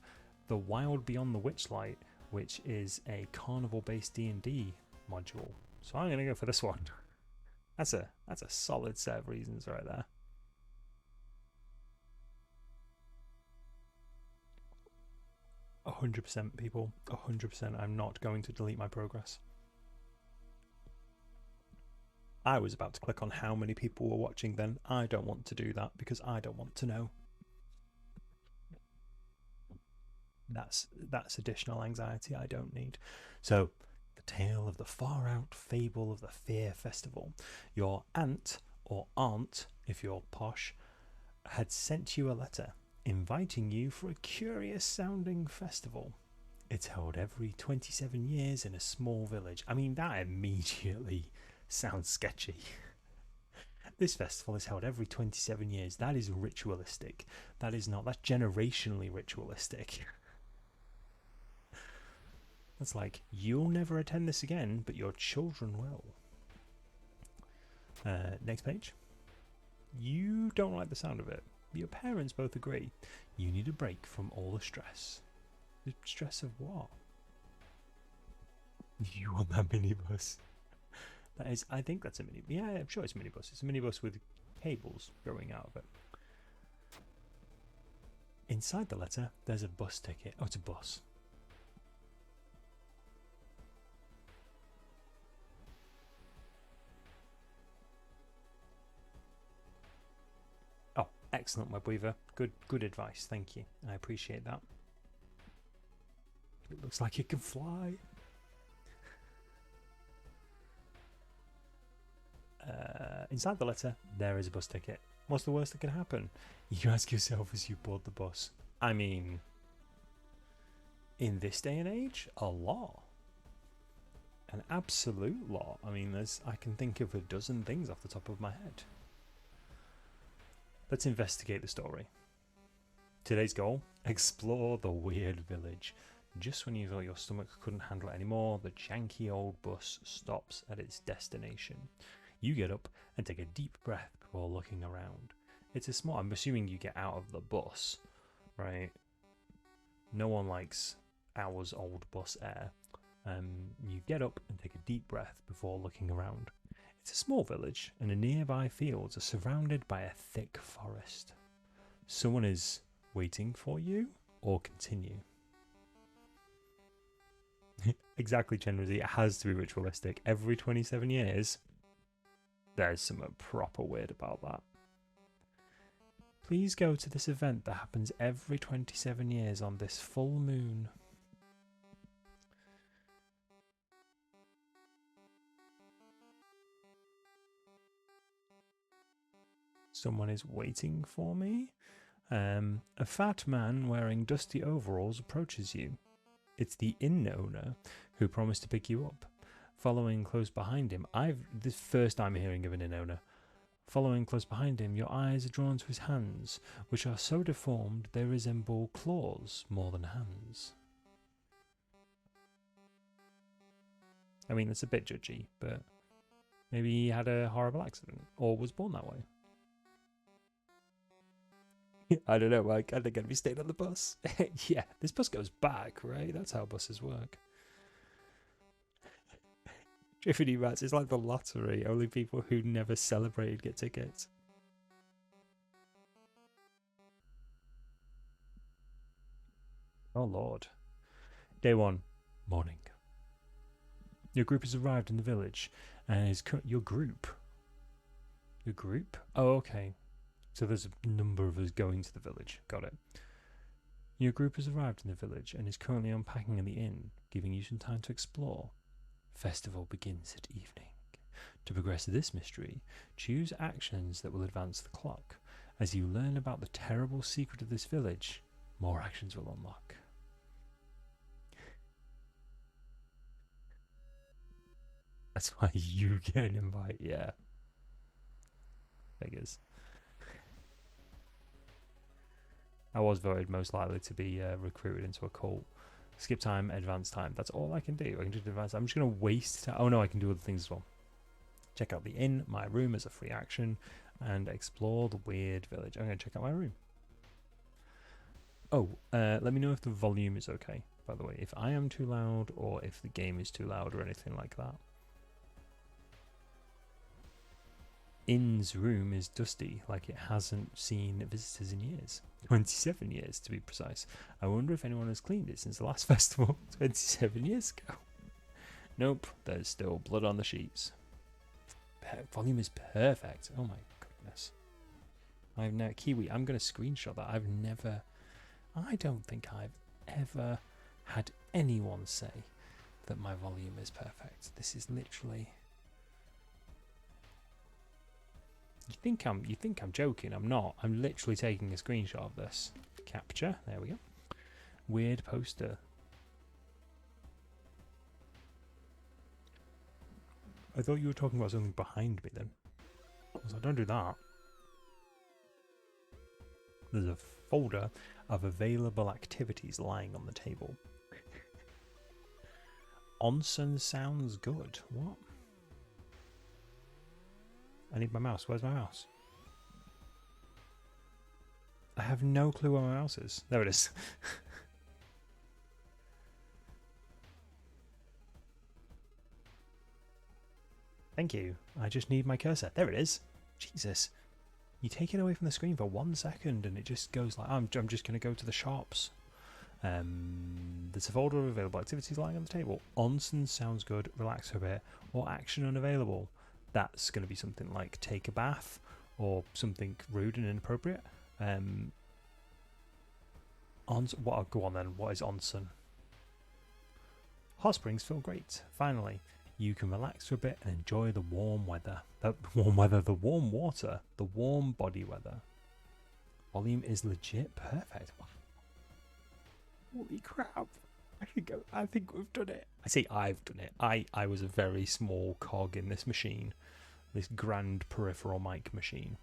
The Wild Beyond the Witchlight, which is a carnival-based D&D module. So I'm going to go for this one. That's a solid set of reasons right there. 100% people, 100%. I'm not going to delete my progress. I was about to click on how many people were watching then. I don't want to do that because I don't want to know. That's additional anxiety I don't need. So, the tale of the far out fable of the Fear Festival. Your aunt, or aunt if you're posh, had sent you a letter inviting you for a curious sounding festival. It's held every 27 years in a small village. I mean, that immediately sounds sketchy. This festival is held every 27 years. That is ritualistic. That is not. That's generationally ritualistic. That's like, you'll never attend this again, but your children will. Next page. You don't like the sound of it. Your parents both agree. You need a break from all the stress. The stress of what? You want that minibus? That is, I think that's a mini. Yeah, I'm sure it's a minibus. It's a minibus with cables growing out of it. Inside the letter, there's a bus ticket. Oh, it's a bus. Oh, excellent, Webweaver. Good advice. Thank you. I appreciate that. It looks like it can fly. Inside the letter, there is a bus ticket. What's the worst that can happen? You ask yourself as you board the bus. I mean, in this day and age, a lot. An absolute lot. I mean, I can think of a dozen things off the top of my head. Let's investigate the story. Today's goal, explore the weird village. Just when you thought your stomach couldn't handle it anymore, the janky old bus stops at its destination. You get up and take a deep breath before looking around. It's a small, I'm assuming you get out of the bus, right? No one likes hours old bus air. You get up and take a deep breath before looking around. It's a small village and the nearby fields are surrounded by a thick forest. Someone is waiting for you, or continue. Exactly, Chenrizy. It has to be ritualistic. Every 27 years, there's something proper weird about that. Please go to this event that happens every 27 years on this full moon. Someone is waiting for me. A fat man wearing dusty overalls approaches you. It's the inn owner who promised to pick you up. Following close behind him, this first time hearing of an inn owner. Following close behind him, your eyes are drawn to his hands, which are so deformed they resemble claws more than hands. I mean, it's a bit judgy, but maybe he had a horrible accident or was born that way. I don't know, I think I'd be staying on the bus. Yeah, this bus goes back, right? That's how buses work. Driffity Rats is like the lottery. Only people who never celebrated get tickets. Oh lord. Day 1. Morning. Your group has arrived in the village and is your group? Your group? Oh, okay. So there's a number of us going to the village. Got it. Your group has arrived in the village and is currently unpacking in the inn, giving you some time to explore. Festival begins at evening. To progress this mystery, choose actions that will advance the clock. As you learn about the terrible secret of this village, more actions will unlock. That's why you get an invite, yeah. Figures. I was voted most likely to be recruited into a cult. Skip time, advance time. That's all I can do. I can just advance. I'm just going to waste time. Oh no, I can do other things as well. Check out the inn, my room as a free action, and explore the weird village. I'm going to check out my room. Oh, let me know if the volume is okay, by the way. If I am too loud or if the game is too loud or anything like that. Inn's room is dusty, like it hasn't seen visitors in years. 27 years, to be precise. I wonder if anyone has cleaned it since the last festival, 27 years ago. Nope, there's still blood on the sheets. Volume is perfect. Oh my goodness. I've never... Kiwi, I'm going to screenshot that. I don't think I've ever had anyone say that my volume is perfect. This is literally... You think I'm joking? I'm not. I'm literally taking a screenshot of this. Capture. There we go. Weird poster. I thought you were talking about something behind me then. I was like, don't do that. There's a folder of available activities lying on the table. Onsen sounds good. What? I need my mouse. Where's my mouse? I have no clue where my mouse is. There it is. Thank you. I just need my cursor. There it is. Jesus. You take it away from the screen for 1 second and it just goes like, I'm just going to go to the shops. There's a folder of available activities lying on the table. Onsen sounds good. Relax for a bit. Or action unavailable. That's going to be something like take a bath or something rude and inappropriate. What? Go on then. What is onsen? Hot springs feel great. Finally, you can relax for a bit and enjoy the warm weather. The warm water, the warm body weather. Volume is legit perfect. Holy crap. I think we've done it. I say I've done it. I was a very small cog in this machine. This grand peripheral mic machine.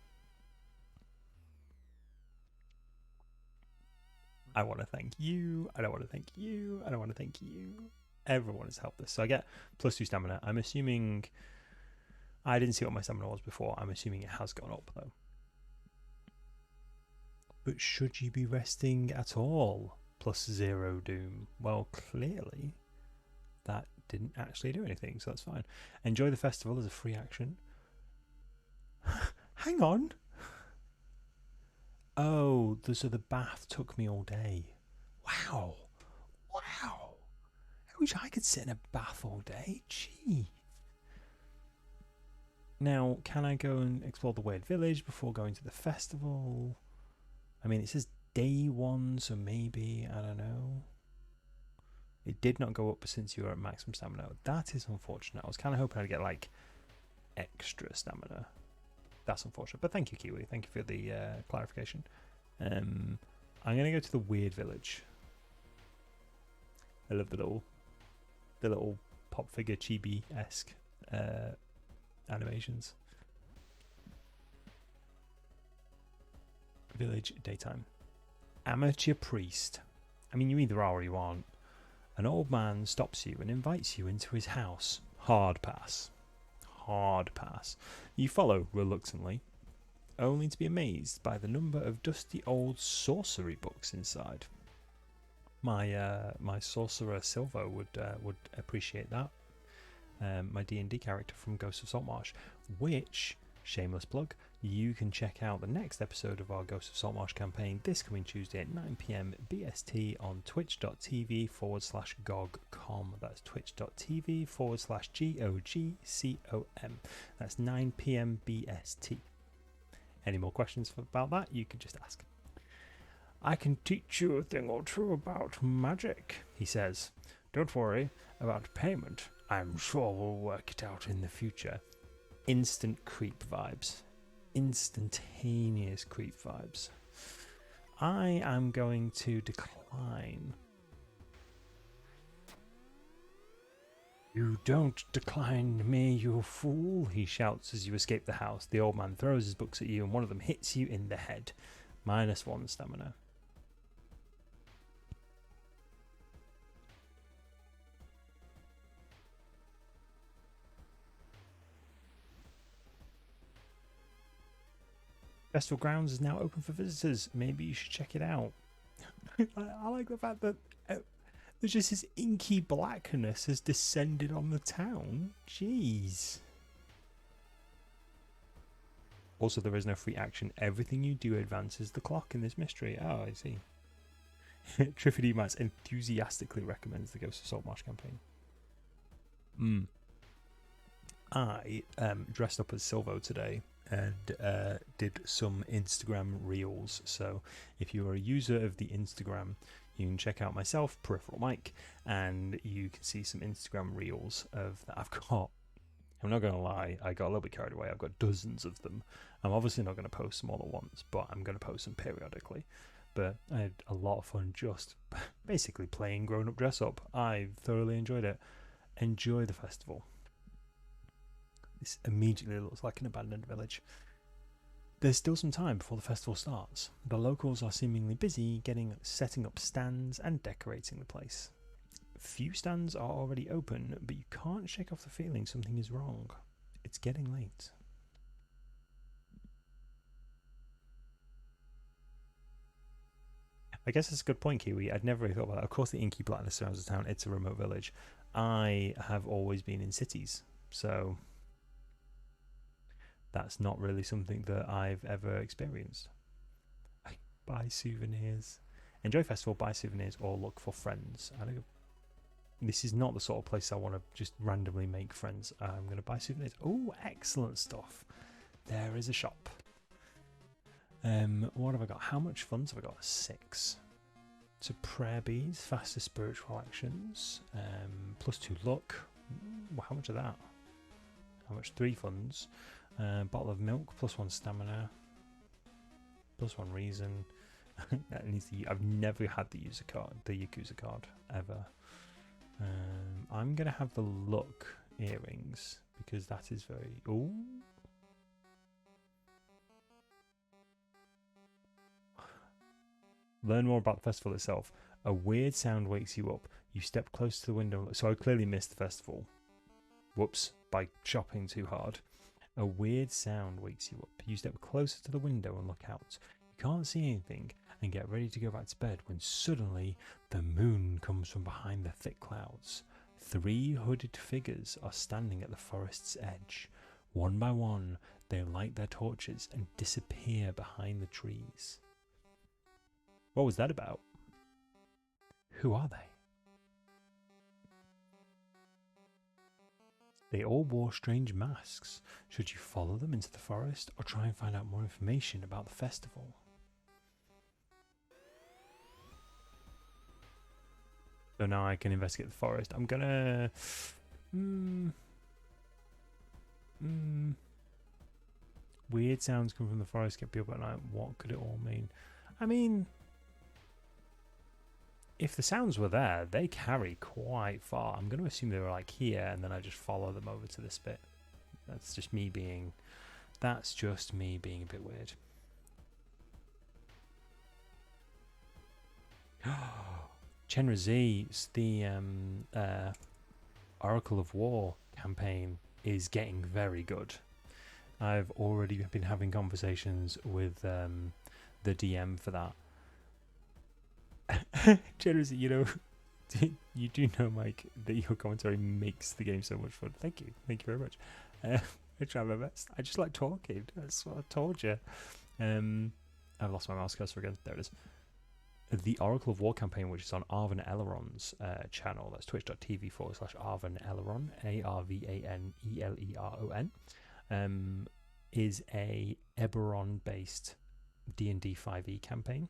I want to thank you. I don't want to thank you. I don't want to thank you. Everyone has helped us. So I get +2 stamina. I'm assuming... I didn't see what my stamina was before. I'm assuming it has gone up though. But should you be resting at all? +0 doom. Well, clearly that didn't actually do anything, so that's fine. Enjoy the festival as a free action. Hang on. Oh, so the bath took me all day. Wow. Wow. I wish I could sit in a bath all day. Gee. Now, can I go and explore the weird village before going to the festival? I mean, it says day 1, so maybe, I don't know. It did not go up since you were at maximum stamina. That is unfortunate. I was kind of hoping I'd get, like, extra stamina. That's unfortunate. But thank you, Kiwi. Thank you for the clarification. I'm going to go to the weird village. I love the little pop figure chibi-esque animations. Village, daytime. Amateur priest. I mean, you either are or you aren't. An old man stops you and invites you into his house. Hard pass. Hard pass. You follow reluctantly, only to be amazed by the number of dusty old sorcery books inside. My sorcerer Silva would appreciate that. My D&D character from Ghosts of Saltmarsh, which, shameless plug, you can check out the next episode of our Ghosts of Saltmarsh campaign this coming Tuesday at 9 PM BST on twitch.tv/gogcom. That's twitch.tv/GOGCOM. That's 9 PM BST. Any more questions about that, you can just ask. I can teach you a thing or two about magic, he says. Don't worry about payment. I'm sure we'll work it out in the future. Instant creep vibes. Instantaneous creep vibes. I am going to decline. You don't decline me, you fool, he shouts as you escape the house. The old man throws his books at you and one of them hits you in the head. -1 stamina. Festival Grounds is now open for visitors. Maybe you should check it out. I like the fact that there's just this inky blackness has descended on the town. Jeez. Also, there is no free action. Everything you do advances the clock in this mystery. Oh, I see. Triffid Mats enthusiastically recommends the Ghost of Saltmarsh campaign. I dressed up as Silvo today and did some Instagram reels. So if you are a user of the Instagram, you can check out myself, Peripheral Mike, and you can see some Instagram reels of that I've got. I'm not going to lie, I got a little bit carried away. I've got dozens of them. I'm obviously not going to post them all at once, but I'm going to post them periodically. But I had a lot of fun just basically playing Grown Up Dress Up. I thoroughly enjoyed it. Enjoy the festival. This immediately looks like an abandoned village. There's still some time before the festival starts. The locals are seemingly busy setting up stands and decorating the place. Few stands are already open, but you can't shake off the feeling something is wrong. It's getting late. I guess that's a good point, Kiwi. I'd never really thought about that. Of course, the innkeeper like the surrounds of town. It's a remote village. I have always been in cities, so that's not really something that I've ever experienced. Buy souvenirs. Enjoy festival, buy souvenirs, or look for friends. This is not the sort of place I want to just randomly make friends. I'm going to buy souvenirs. Oh, excellent stuff. There is a shop. What have I got? How much funds have I got? 6. So prayer beads, faster spiritual actions, +2 luck. Ooh, how much of that? How much? 3 funds. Bottle of milk, +1 stamina, +1 reason. That needs to. I've never had the Yakuza card ever. I'm gonna have the luck earrings because that is very. Ooh. Learn more about the festival itself. A weird sound wakes you up. You step close to the window. So I clearly missed the festival. Whoops, by shopping too hard. A weird sound wakes you up. You step closer to the window and look out. You can't see anything and get ready to go back to bed when suddenly the moon comes from behind the thick clouds. 3 hooded figures are standing at the forest's edge. One by one, they light their torches and disappear behind the trees. What was that about? Who are they? They all wore strange masks. Should you follow them into the forest or try and find out more information about the festival? So now I can investigate the forest. I'm gonna... Weird sounds come from the forest, get people at night. What could it all mean? I mean... If the sounds were there, they carry quite far. I'm going to assume they were like here, and then I just follow them over to this bit. That's just me being a bit weird. Chenra Z's the Oracle of War campaign is getting very good. I've already been having conversations with the DM for that. Generously, you know, you do know, Mike, that your commentary makes the game so much fun. Thank you very much. I try my best. I just like talking. That's what I told you. I've lost my mouse cursor again. There it is. The Oracle of War campaign, which is on Arvan Eleron's channel. That's twitch.tv/Arvan Eleron, ARVANELERON, is a Eberron-based D&D 5e campaign.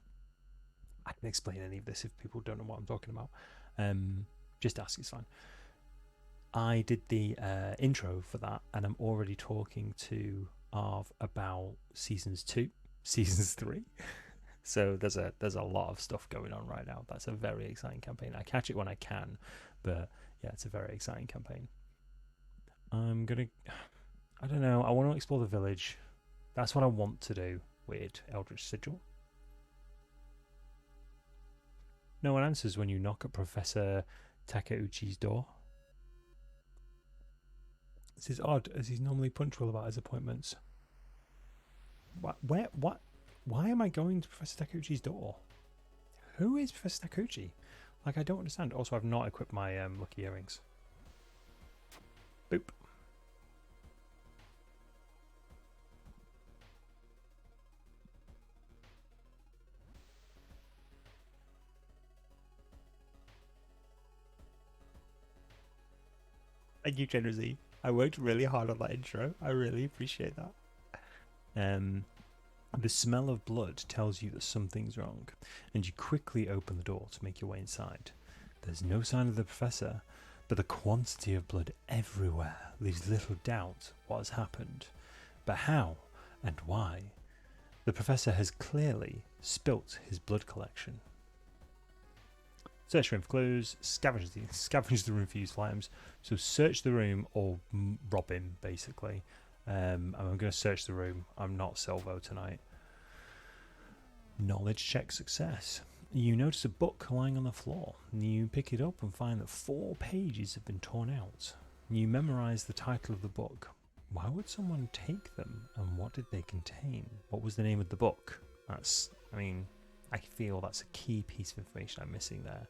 I can explain any of this if people don't know what I'm talking about. Just ask, it's fine. I did the intro for that, and I'm already talking to Arv about seasons 2, seasons 3. So there's a lot of stuff going on right now. That's a very exciting campaign. I catch it when I can, but yeah, it's a very exciting campaign. I don't know. I want to explore the village. That's what I want to do. Weird Eldritch Sigil. No one answers when you knock at Professor Takeuchi's door. This is odd, as he's normally punctual about his appointments. What? Why am I going to Professor Takeuchi's door? Who is Professor Takeuchi? Like, I don't understand. Also, I've not equipped my lucky earrings. Boop. Thank you, Generosity. I worked really hard on that intro. I really appreciate that. The smell of blood tells you that something's wrong, and you quickly open the door to make your way inside. There's no sign of the professor, but the quantity of blood everywhere leaves little doubt what has happened. But how and why? The professor has clearly spilt his blood collection. Search the room for clues, scavenge the room for useful items. So search the room or rob him, basically. I'm going to search the room. I'm not Silvo tonight. Knowledge check success. You notice a book lying on the floor. You pick it up and find that 4 pages have been torn out. You memorize the title of the book. Why would someone take them, and what did they contain? What was the name of the book? I feel that's a key piece of information I'm missing there.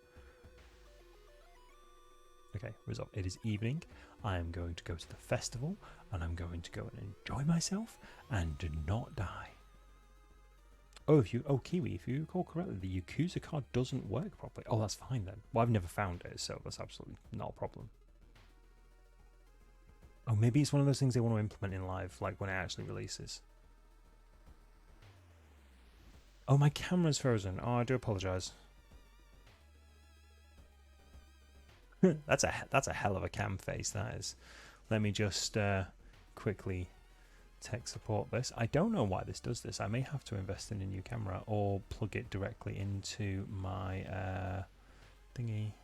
Okay, result. It is evening. I am going to go to the festival, and I'm going to go and enjoy myself and do not die. Kiwi, if you recall correctly, the Yakuza card doesn't work properly. Oh, that's fine then. Well, I've never found it, so that's absolutely not a problem. Oh, maybe it's one of those things they want to implement in live, like when it actually releases. Oh, my camera's frozen. Oh, I do apologise. That's a hell of a cam face, that is. Let me just quickly tech support this. I don't know why this does this. I may have to invest in a new camera or plug it directly into my thingy.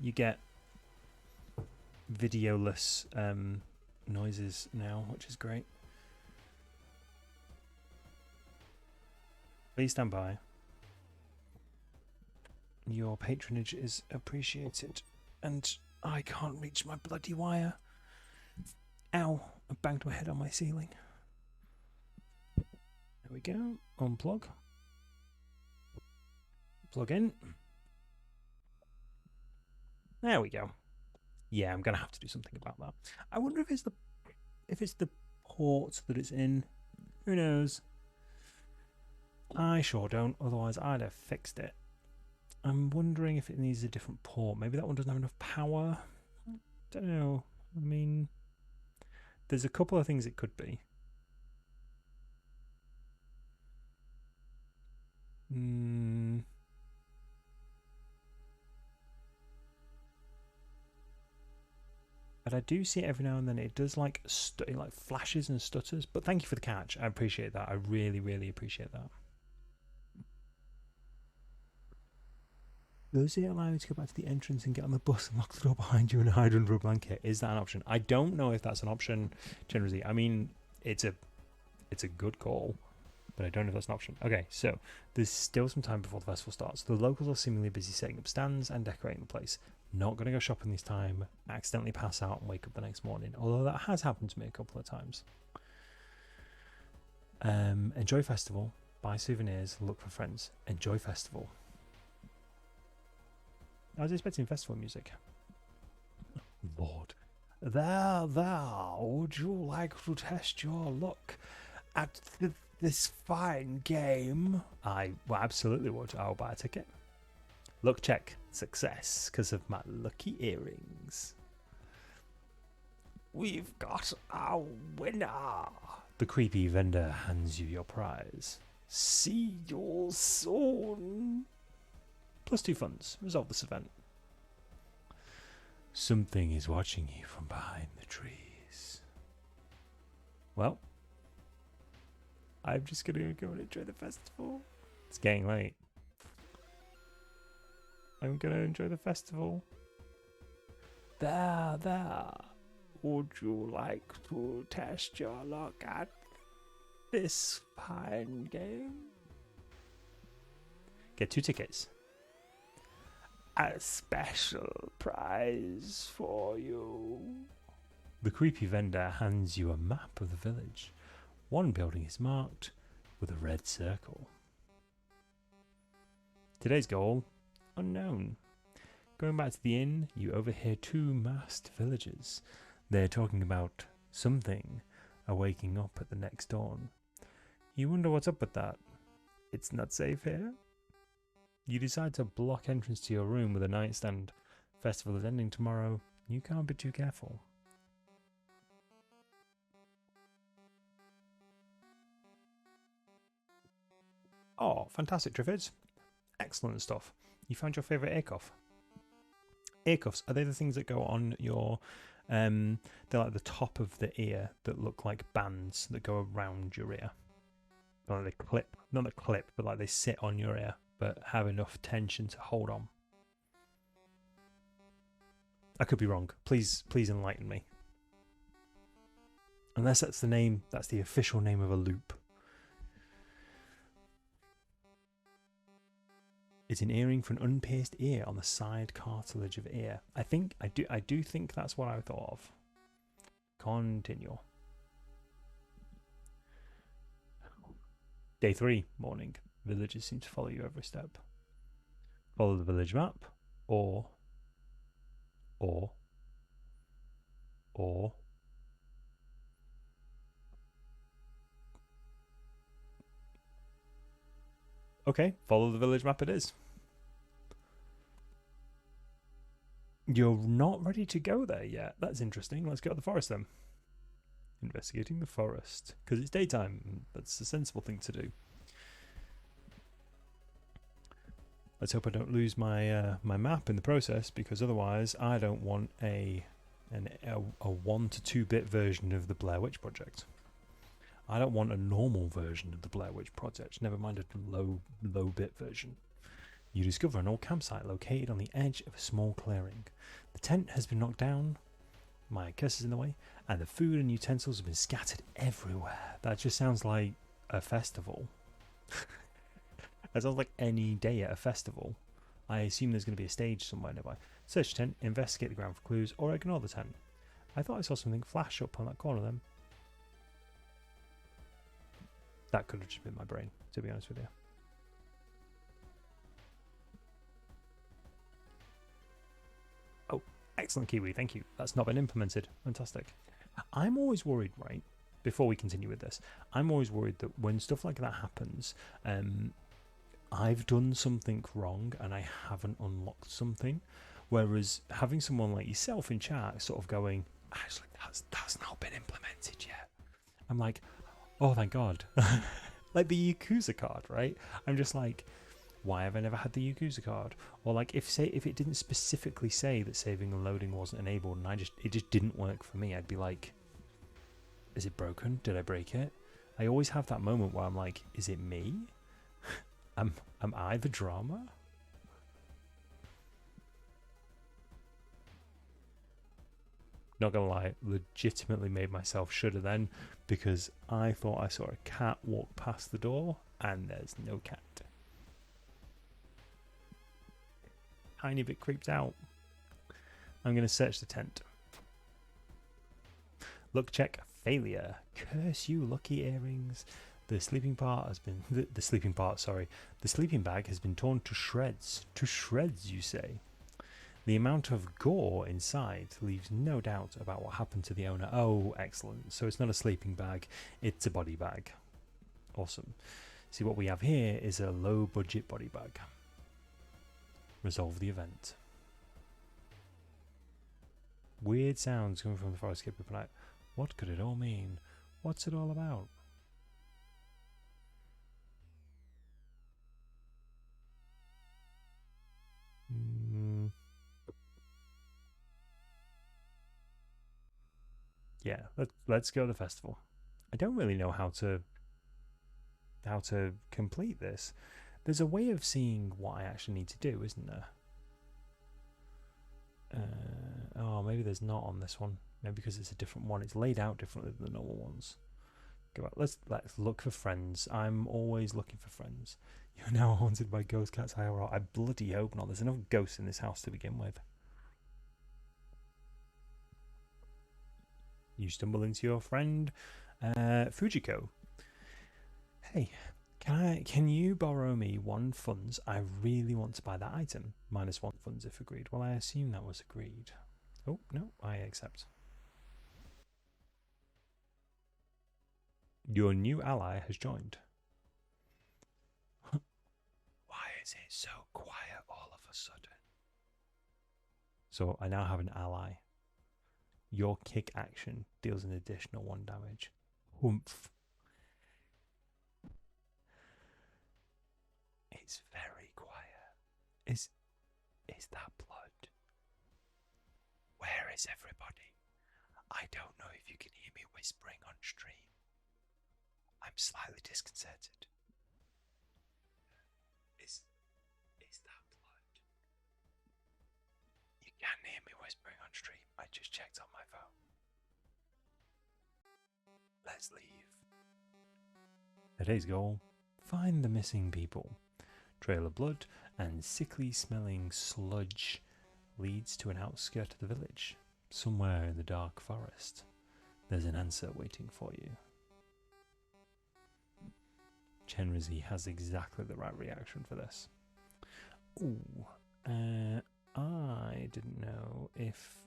You get videoless noises now, which is great. Please stand by. Your patronage is appreciated, and I can't reach my bloody wire. Ow, I banged my head on my ceiling. There we go. Unplug. Plug in. There we go. Yeah, I'm gonna have to do something about that. I wonder if it's the port that it's in. Who knows? I sure don't. Otherwise, I'd have fixed it. I'm wondering if it needs a different port. Maybe that one doesn't have enough power. Don't know. I mean, there's a couple of things it could be. But I do see it every now and then. It does like flashes and stutters. But thank you for the catch. I appreciate that. I really, really appreciate that. Does it allow you to go back to the entrance and get on the bus and lock the door behind you and hide under a blanket? Is that an option? I don't know if that's an option, generally. I mean, it's a good call, but I don't know if that's an option. Okay, so there's still some time before the festival starts. The locals are seemingly busy setting up stands and decorating the place. Not going to go shopping this time, accidentally pass out and wake up the next morning, although that has happened to me a couple of times. Enjoy festival, buy souvenirs, look for friends. Enjoy festival. I was expecting festival music. Lord. There, would you like to test your luck at this fine game? I absolutely would. I'll buy a ticket. Luck check. Success, because of my lucky earrings. We've got our winner. The creepy vendor hands you your prize. See you soon. +2 funds. Resolve this event. Something is watching you from behind the trees. Well, I'm just going to go and enjoy the festival. It's getting late. I'm going to enjoy the festival. There. Would you like to test your luck at this fine game? Get 2 tickets. A special prize for you. The creepy vendor hands you a map of the village. One building is marked with a red circle. Today's goal, unknown. Going back to the inn, you overhear 2 masked villagers. They're talking about something waking up at the next dawn. You wonder what's up with that. It's not safe here. You decide to block entrance to your room with a nightstand. Festival is ending tomorrow. You can't be too careful. Oh, fantastic, Triffids. Excellent stuff. You found your favourite ear cuff. Ear cuffs, are they the things that go on your... they're like the top of the ear that look like bands that go around your ear. Like they clip, not a clip, but like they sit on your ear, but have enough tension to hold on. I could be wrong. Please enlighten me. Unless that's the name, that's the official name of a loop. It's an earring for an unpierced ear on the side cartilage of ear. I do think that's what I thought of. Continue. Day 3, morning. Villagers seem to follow you every step. Follow the village map, or. Okay, follow the village map it is. You're not ready to go there yet. That's interesting. Let's go to the forest then. Investigating the forest. Because it's daytime. That's a sensible thing to do. Let's hope I don't lose my my map in the process, because otherwise I don't want a 1 to 2-bit version of the Blair Witch Project. I don't want a normal version of the Blair Witch Project, never mind a low bit version. You discover an old campsite located on the edge of a small clearing. The tent has been knocked down, my curse is in the way, and the food and utensils have been scattered everywhere. That just sounds like a festival. That sounds like any day at a festival. I assume there's going to be a stage somewhere nearby. Search the tent, investigate the ground for clues, or ignore the tent. I thought I saw something flash up on that corner then. That could have just been my brain, to be honest with you. Oh, excellent, Kiwi, thank you. That's not been implemented. Fantastic. I'm always worried, right, before we continue with this, I'm always worried that when stuff like that happens, I've done something wrong and I haven't unlocked something. Whereas having someone like yourself in chat sort of going, actually, that's not been implemented yet. I'm like, oh, thank God. Like the Yakuza card, right? I'm just like, why have I never had the Yakuza card? Or like, if it didn't specifically say that saving and loading wasn't enabled and it just didn't work for me, I'd be like, is it broken? Did I break it? I always have that moment where I'm like, is it me? Am I the drama? Not gonna lie, legitimately made myself shudder then, because I thought I saw a cat walk past the door and there's no cat. Tiny bit creeped out. I'm gonna search the tent. Luck check failure. Curse you, lucky earrings. The sleeping bag has been torn to shreds. To shreds, you say? The amount of gore inside leaves no doubt about what happened to the owner. Oh, excellent. So it's not a sleeping bag, it's a body bag. Awesome. See, what we have here is a low-budget body bag. Resolve the event. Weird sounds coming from the forest skip at night. What could it all mean? What's it all about? Yeah, let's go to the festival. I don't really know how to complete this. There's a way of seeing what I actually need to do, isn't there? Oh, maybe there's not on this one. Maybe because it's a different one. It's laid out differently than the normal ones. Go back. Let's look for friends. I'm always looking for friends. You're now haunted by ghost cats. I bloody hope not. There's enough ghosts in this house to begin with. You stumble into your friend Fujiko. Hey, can you borrow me 1 funds? I really want to buy that item. -1 funds if agreed. Well, I assume that was agreed. Oh, no, I accept. Your new ally has joined. Why is it so quiet all of a sudden? So I now have an ally. Your kick action deals an additional 1 damage. Humph. It's very quiet. Is that blood? Where is everybody? I don't know if you can hear me whispering on stream. I'm slightly disconcerted. Is that blood? You can hear me whispering on stream. I just checked on my phone. Let's leave. Today's goal: find the missing people. Trail of blood and sickly smelling sludge leads to an outskirt of the village. Somewhere in the dark forest, there's an answer waiting for you. Chenrizi has exactly the right reaction for this. Ooh, I didn't know if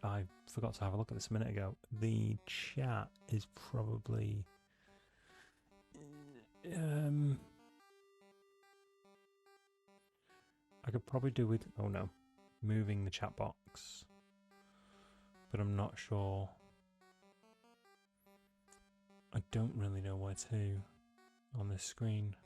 I forgot to have a look at this a minute ago. The chat is probably I could probably do with moving the chat box, but I'm not sure. I don't really know where to on this screen.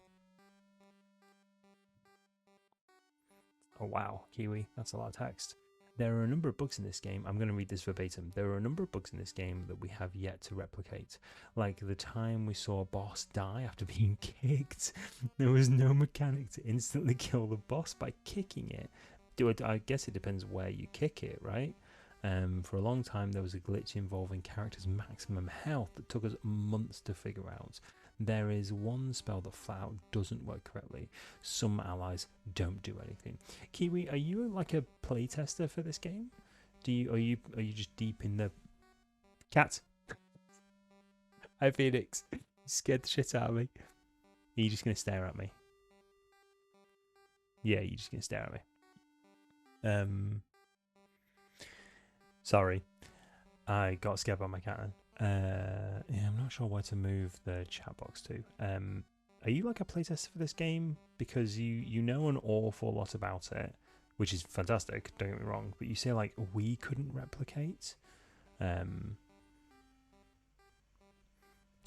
Oh wow, Kiwi, that's a lot of text. There are a number of bugs in this game. I'm going to read this verbatim. There are a number of bugs in this game that we have yet to replicate. Like the time we saw a boss die after being kicked. There was no mechanic to instantly kill the boss by kicking it. I guess it depends where you kick it, right? For a long time, there was a glitch involving characters' maximum health that took us months to figure out. There is one spell that flat out doesn't work correctly. Some allies don't do anything. Kiwi, are you like a playtester for this game? Are you just deep in the cat? Hi Phoenix. You scared the shit out of me. Are you just gonna stare at me? Yeah, you're just gonna stare at me. Sorry. I got scared by my cat then. Yeah, I'm not sure where to move the chat box to. Are you like a playtester for this game? Because you know an awful lot about it, which is fantastic, don't get me wrong, but you say like we couldn't replicate. So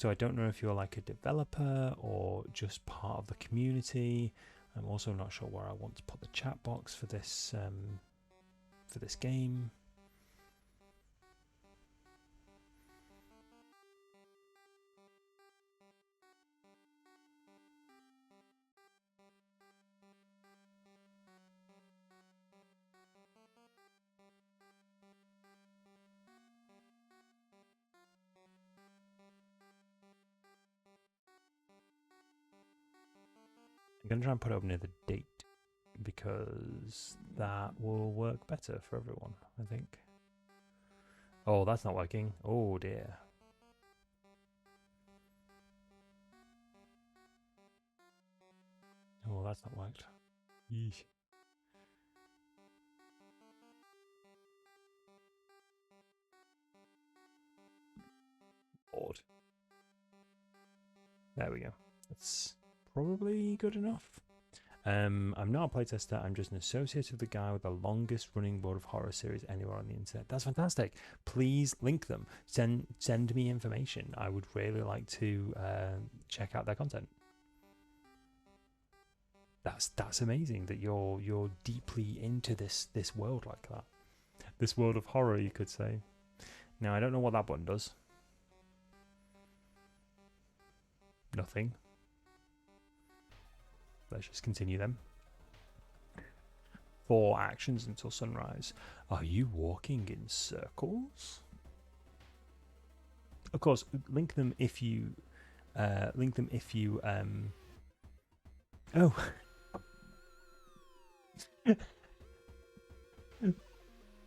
I don't know if you're like a developer or just part of the community. I'm also not sure where I want to put the chat box for this game. I'm going to try and put it up near the date because that will work better for everyone, I think. Oh, that's not working. Oh dear. Oh, that's not worked. Yeesh. Odd. There we go. That's probably good enough. I'm not a playtester. I'm just an associate of the guy with the longest running World of Horror series anywhere on the internet. That's fantastic. Please link them. Send me information. I would really like to check out their content. That's amazing that you're deeply into this world like that. This world of horror, you could say. Now I don't know what that button does. Nothing. Let's just continue them. 4 actions until sunrise. Are you walking in circles? Of course, link them if you oh.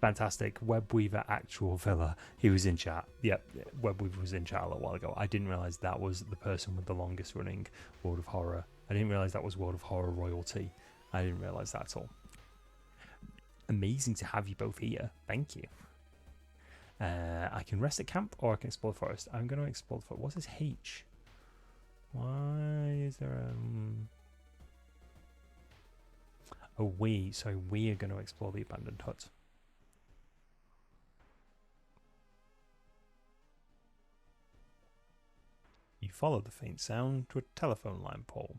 Fantastic. Webweaver actual villa. He was in chat. Yep, Webweaver was in chat a little while ago. I didn't realise that was the person with the longest running World of Horror. I didn't realise that was World of Horror royalty. I didn't realise that at all. Amazing to have you both here. Thank you. I can rest at camp or I can explore the forest. I'm going to explore the forest. What's this H? Why is there Oh, so we are going to explore the abandoned hut. You follow the faint sound to a telephone line pole.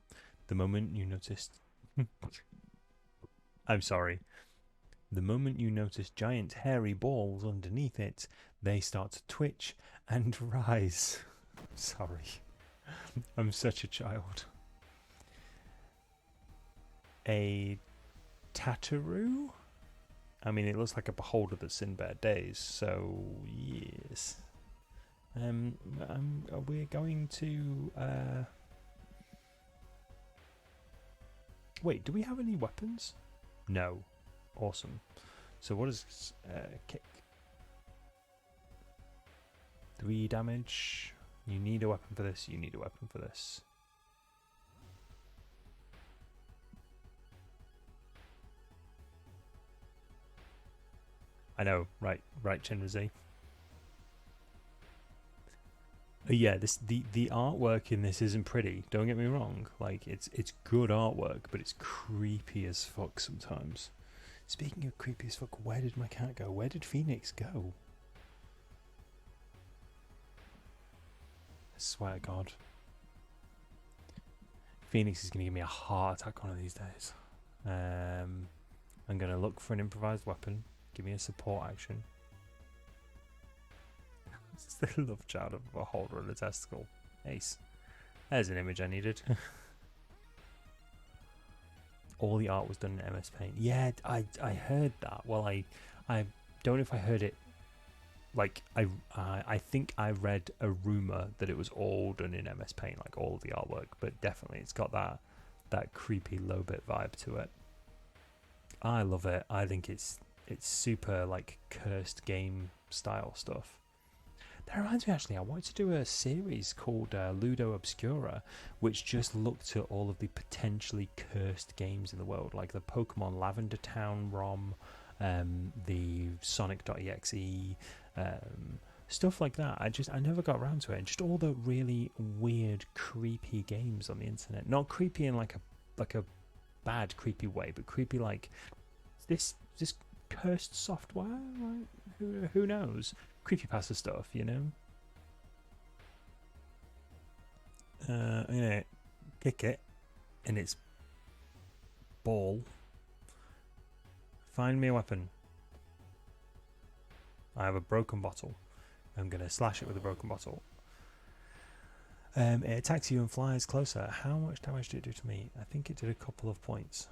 The moment you noticed... I'm sorry. The moment you notice giant hairy balls underneath it, they start to twitch and rise. Sorry. I'm such a child. A Tataroo? I mean, it looks like a beholder that's seen better days, so yes. We're going to... Wait, do we have any weapons? No. Awesome. So what is kick? 3 damage. You need a weapon for this. You need a weapon for this. I know, right, Chinrazy. Yeah, the artwork in this isn't pretty. Don't get me wrong. Like it's good artwork, but it's creepy as fuck sometimes. Speaking of creepy as fuck, where did my cat go? Where did Phoenix go? I swear to God. Phoenix is going to give me a heart attack one of these days. I'm going to look for an improvised weapon. Give me a support action. It's the love child of a holder and a testicle. Ace. There's an image I needed. All the art was done in MS Paint. Yeah, I heard that. Well, I don't know if I heard it. Like I think I read a rumor that it was all done in MS Paint, like all of the artwork. But definitely, it's got that creepy low bit vibe to it. I love it. I think it's super like cursed game style stuff. That reminds me, actually, I wanted to do a series called Ludo Obscura, which just looked at all of the potentially cursed games in the world, like the Pokemon Lavender Town ROM, the Sonic.exe, stuff like that. I never got around to it. And just all the really weird, creepy games on the internet. Not creepy in like a bad creepy way, but creepy like this cursed software. Like who knows? Creepypasta stuff, you know. I'm gonna kick it in its ball. Find me a weapon. I have a broken bottle. I'm gonna slash it with a broken bottle. It attacks you and flies closer. How much damage did it do to me? I think it did a couple of points.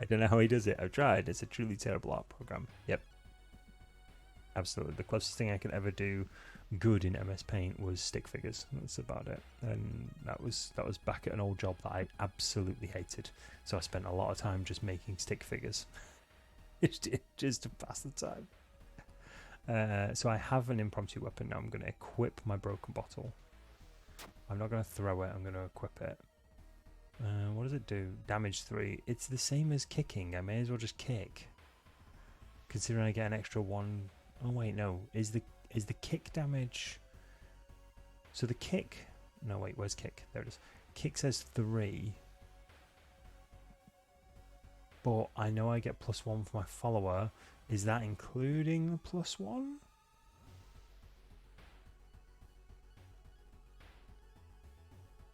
I don't know how he does it. I've tried. It's a truly terrible art program. Yep. Absolutely. The closest thing I could ever do good in MS Paint was stick figures. That's about it. And that was back at an old job that I absolutely hated. So I spent a lot of time just making stick figures. just to pass the time. So I have an impromptu weapon now. I'm going to equip my broken bottle. I'm not going to throw it. I'm going to equip it. What does it do? Damage 3. It's the same as kicking. I may as well just kick. Considering I get an extra 1. Oh wait, no. Is the kick damage? So the kick. No wait, where's kick? There it is. Kick says 3. But I know I get +1 for my follower. Is that including the +1?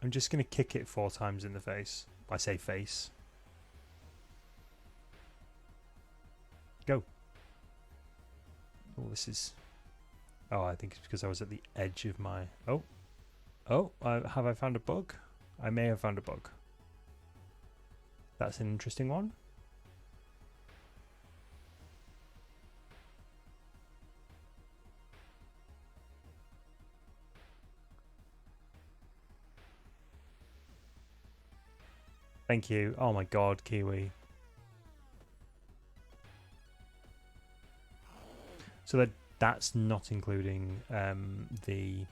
I'm just going to kick it 4 times in the face. I say face. Go. Oh, this is... Oh, I think it's because I was at the edge of my... Oh. Have I found a bug? I may have found a bug. That's an interesting one. Thank you. Oh my god, Kiwi. So that's not including the...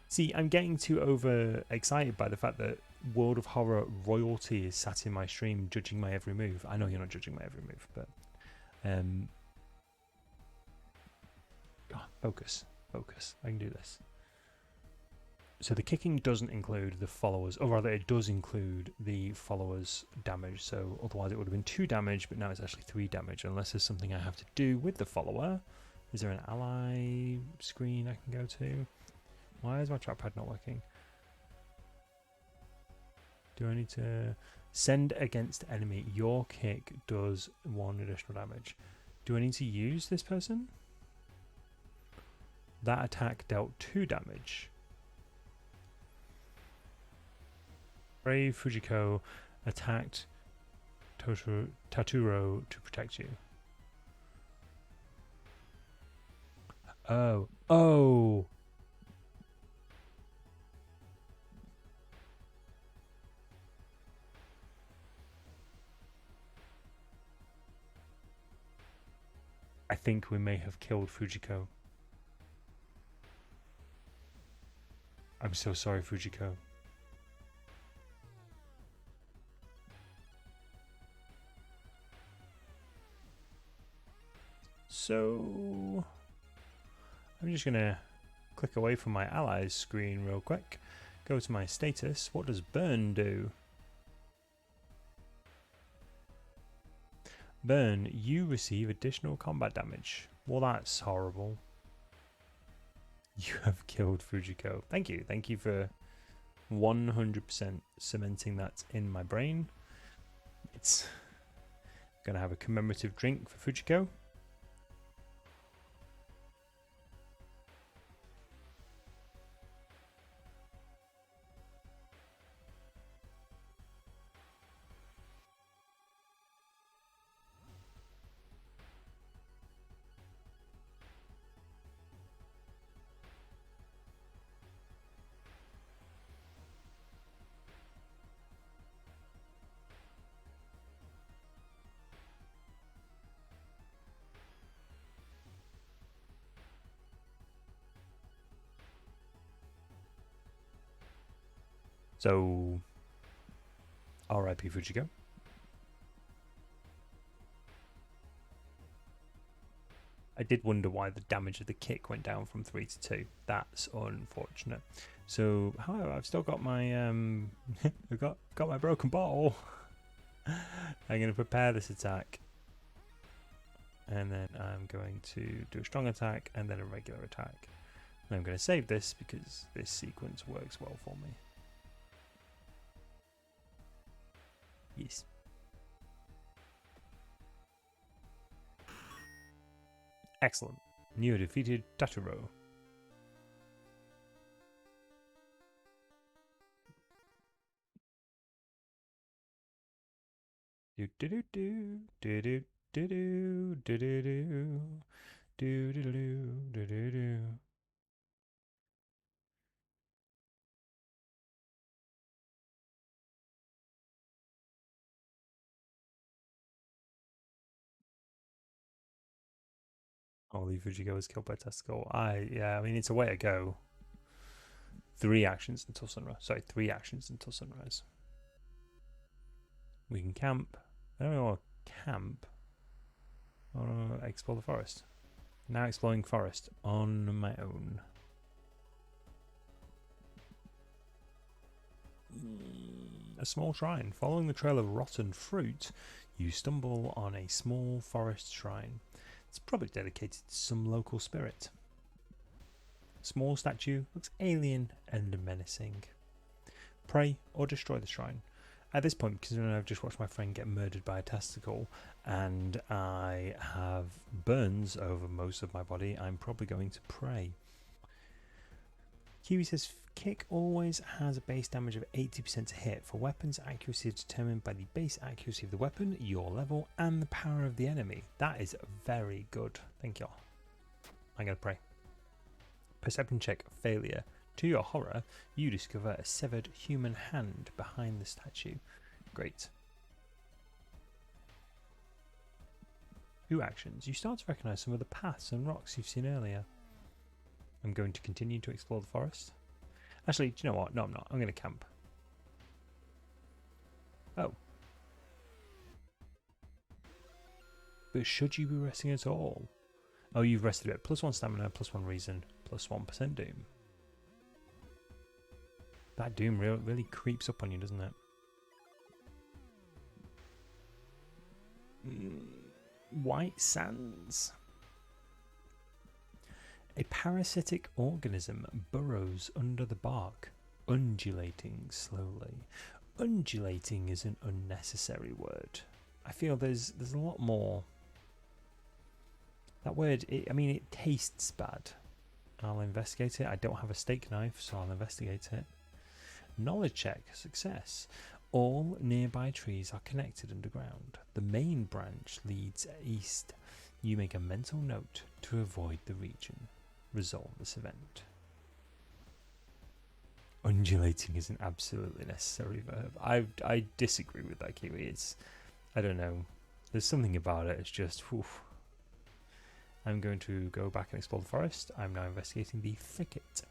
See, I'm getting too overexcited by the fact that World of Horror royalty is sat in my stream judging my every move. I know you're not judging my every move, but... God, focus. I can do this. So the kicking doesn't include the followers, or rather it does include the followers damage, so otherwise it would have been 2 damage, but now it's actually 3 damage, unless there's something I have to do with the follower. Is there an ally screen I can go to? Why is my trackpad not working? Do I need to send against enemy? Your kick does 1 additional damage. Do I need to use this person? That attack dealt 2 damage. Brave Fujiko attacked Taturo to protect you. Oh. Oh! I think we may have killed Fujiko. I'm so sorry, Fujiko. So I'm just gonna click away from my allies screen real quick, go to my status. What does burn do? Burn, you receive additional combat damage. Well, that's horrible. You have killed Fujiko. Thank you for 100% cementing that in my brain. It's gonna have a commemorative drink for Fujiko. So, R.I.P. Fujiko. I did wonder why the damage of the kick went down from 3 to 2. That's unfortunate. So, however, I've still got my I've got my broken bottle. I'm going to prepare this attack, and then I'm going to do a strong attack and then a regular attack. And I'm going to save this because this sequence works well for me. Yes. Excellent. You defeated Taturo. Do do do do do do do do do do do do do do do do. Holy Fujiko was killed by Testicle. Yeah, I mean it's a way to go. 3 actions until sunrise. Sorry, 3 actions until sunrise. We can camp. I don't want to camp. I want to explore the forest. Now exploring forest on my own. A small shrine. Following the trail of rotten fruit, you stumble on a small forest shrine. It's probably dedicated to some local spirit. Small statue looks alien and menacing. Pray or destroy the shrine. At this point, because I've just watched my friend get murdered by a testicle and I have burns over most of my body, I'm probably going to pray. Kiwi says kick always has a base damage of 80% to hit. For weapons, accuracy is determined by the base accuracy of the weapon, your level, and the power of the enemy. That is very good. Thank you. I'm going to pray. Perception check failure. To your horror, you discover a severed human hand behind the statue. Great. 2 actions. You start to recognise some of the paths and rocks you've seen earlier. I'm going to continue to explore the forest. Actually, do you know what? No, I'm not. I'm going to camp. Oh. But should you be resting at all? Oh, you've rested a bit. +1 stamina, +1 reason, +1% doom. That doom really creeps up on you, doesn't it? White sands. A parasitic organism burrows under the bark, undulating slowly. Undulating is an unnecessary word. I feel there's a lot more. That word, it tastes bad. I'll investigate it. I don't have a steak knife, so I'll investigate it. Knowledge check, success. All nearby trees are connected underground. The main branch leads east. You make a mental note to avoid the region. Resolve this event. Undulating is an absolutely necessary verb. I disagree with that, Kiwi. I don't know. There's something about it. It's just, oof. I'm going to go back and explore the forest. I'm now investigating the thicket.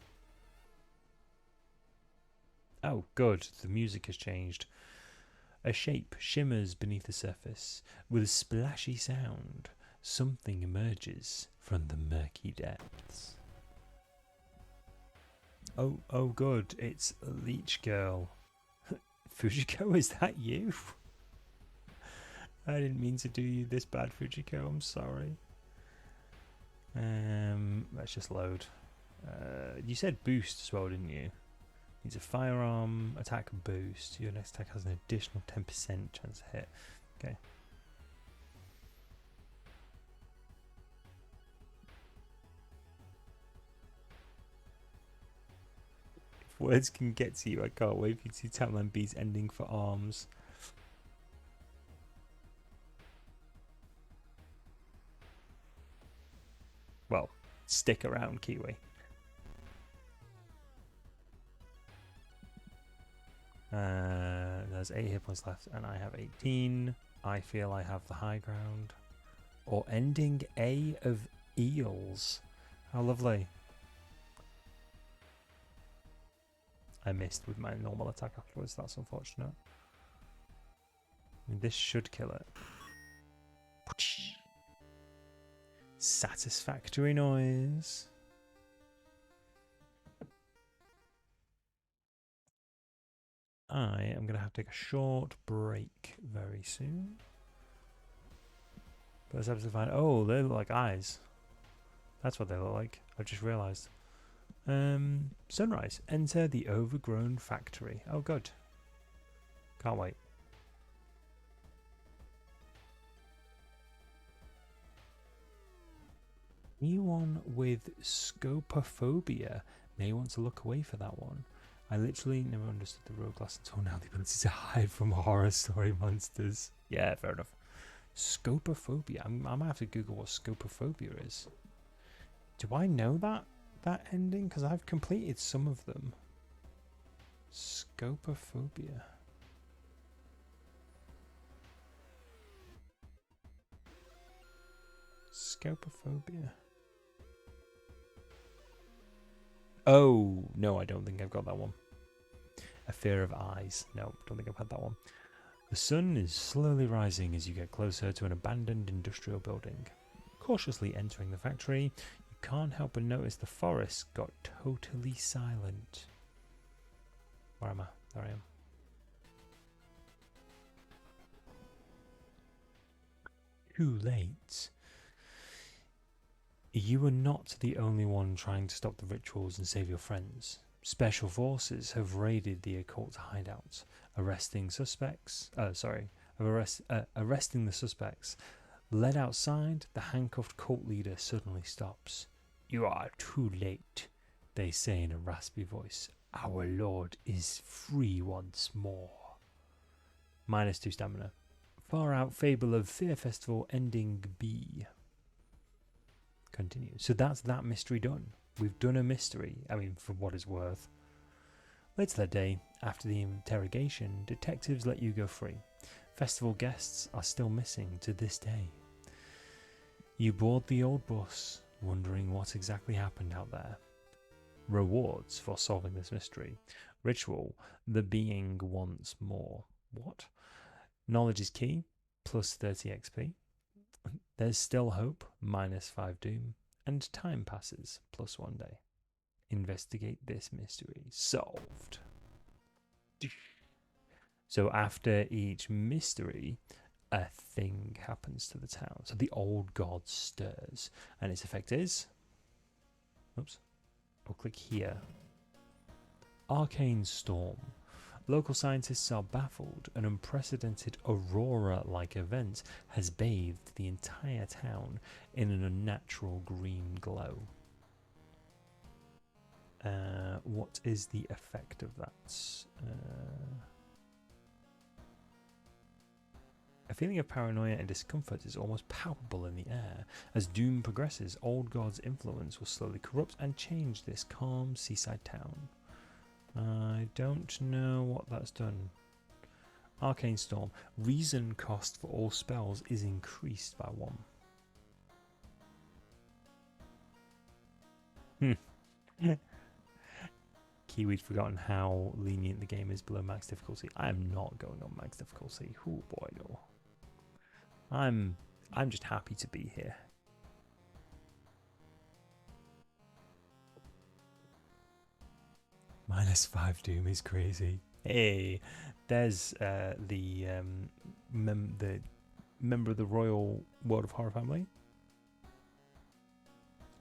Oh, good. The music has changed. A shape shimmers beneath the surface. With a splashy sound, something emerges from the murky depths. Oh, good. It's a leech girl. Fujiko, is that you? I didn't mean to do you this bad, Fujiko. I'm sorry. Let's just load. You said boost as well, didn't you? Needs a firearm attack boost. Your next attack has an additional 10% chance to hit. Okay. If words can get to you, I can't wait for you to see Tapman B's ending for arms. Well, stick around, Kiwi. There's 8 hit points left, and I have 18. I feel I have the high ground. Or ending A of eels. How lovely. I missed with my normal attack afterwards. That's unfortunate. I mean, this should kill it. Satisfactory noise. I am going to have to take a short break very soon. But let's absolutely fine. Oh, they look like eyes. That's what they look like. I've just realised. Sunrise. Enter the overgrown factory. Oh, good. Can't wait. Anyone with scopophobia may want to look away for that one. I literally never understood the road glass until now. The ability to hide from horror story monsters. Yeah, fair enough. Scopophobia. I might have to Google what scopophobia is. Do I know that ending? Because I've completed some of them. Scopophobia. Scopophobia. Oh, no, I don't think I've got that one. A fear of eyes. No, don't think I've had that one. The sun is slowly rising as you get closer to an abandoned industrial building. Cautiously entering the factory, you can't help but notice the forest got totally silent. Where am I? There I am. Too late. You are not the only one trying to stop the rituals and save your friends. Special forces have raided the occult hideout, arresting the suspects. Led outside, the handcuffed cult leader suddenly stops. You are too late, they say in a raspy voice. Our Lord is free once more. -2 stamina. Far out fable of Fear Festival ending B. Continue. So that's that mystery done. We've done a mystery. I mean, for what it's worth. Later that day, after the interrogation, detectives let you go free. Festival guests are still missing to this day. You board the old bus, wondering what exactly happened out there. Rewards for solving this mystery. Ritual, the being wants more. What? Knowledge is key, plus 30 XP. There's still hope, -5 doom. And time passes, +1 day. Investigate this mystery. Solved. So after each mystery, a thing happens to the town. So the old god stirs, and its effect is. Oops. I'll click here. Arcane storm. Local scientists are baffled. An unprecedented aurora-like event has bathed the entire town in an unnatural green glow. What is the effect of that? A feeling of paranoia and discomfort is almost palpable in the air. As doom progresses, Old God's influence will slowly corrupt and change this calm seaside town. I don't know what that's done. Arcane Storm. Reason cost for all spells is increased by 1. Kiwi's forgotten how lenient the game is below max difficulty. I am not going on max difficulty. Oh boy, no. I'm just happy to be here. -5 Doom is crazy. Hey, there's the member of the Royal World of Horror family.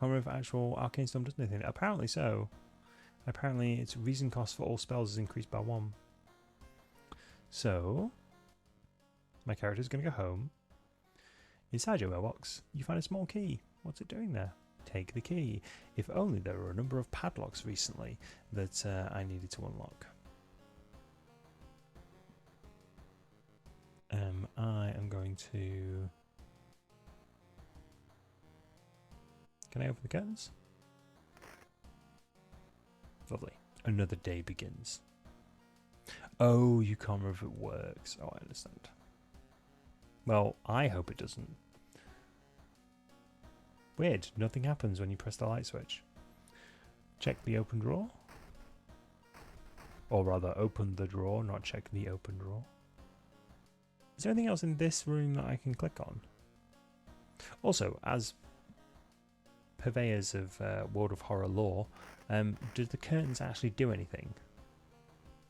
I wonder if actual Arcane Storm does anything. Apparently so. Apparently its reason cost for all spells is increased by 1. So, my character's going to go home. Inside your mailbox, you find a small key. What's it doing there? Take the key. If only there were a number of padlocks recently that I needed to unlock. I am going to... Can I open the curtains? Lovely. Another day begins. Oh, you can't remember if it works. Oh, I understand. Well, I hope it doesn't. Weird. Nothing happens when you press the light switch. Check the open drawer. Or rather, open the drawer, not check the open drawer. Is there anything else in this room that I can click on? Also, as purveyors of World of Horror lore, do the curtains actually do anything?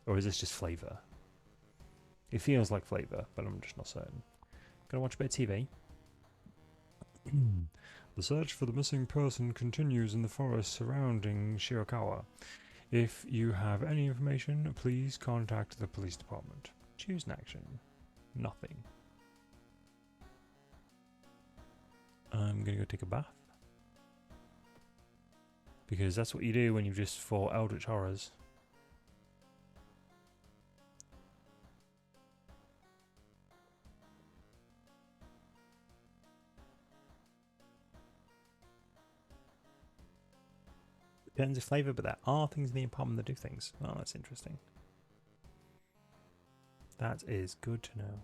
Or is this just flavour? It feels like flavour, but I'm just not certain. Gonna watch a bit of TV. The search for the missing person continues in the forest surrounding Shirakawa. If you have any information, please contact the police department. Choose an action. Nothing. I'm gonna go take a bath. Because that's what you do when you just fought Eldritch Horrors. Depends of flavour, but there are things in the apartment that do things. Oh, that's interesting. That is good to know.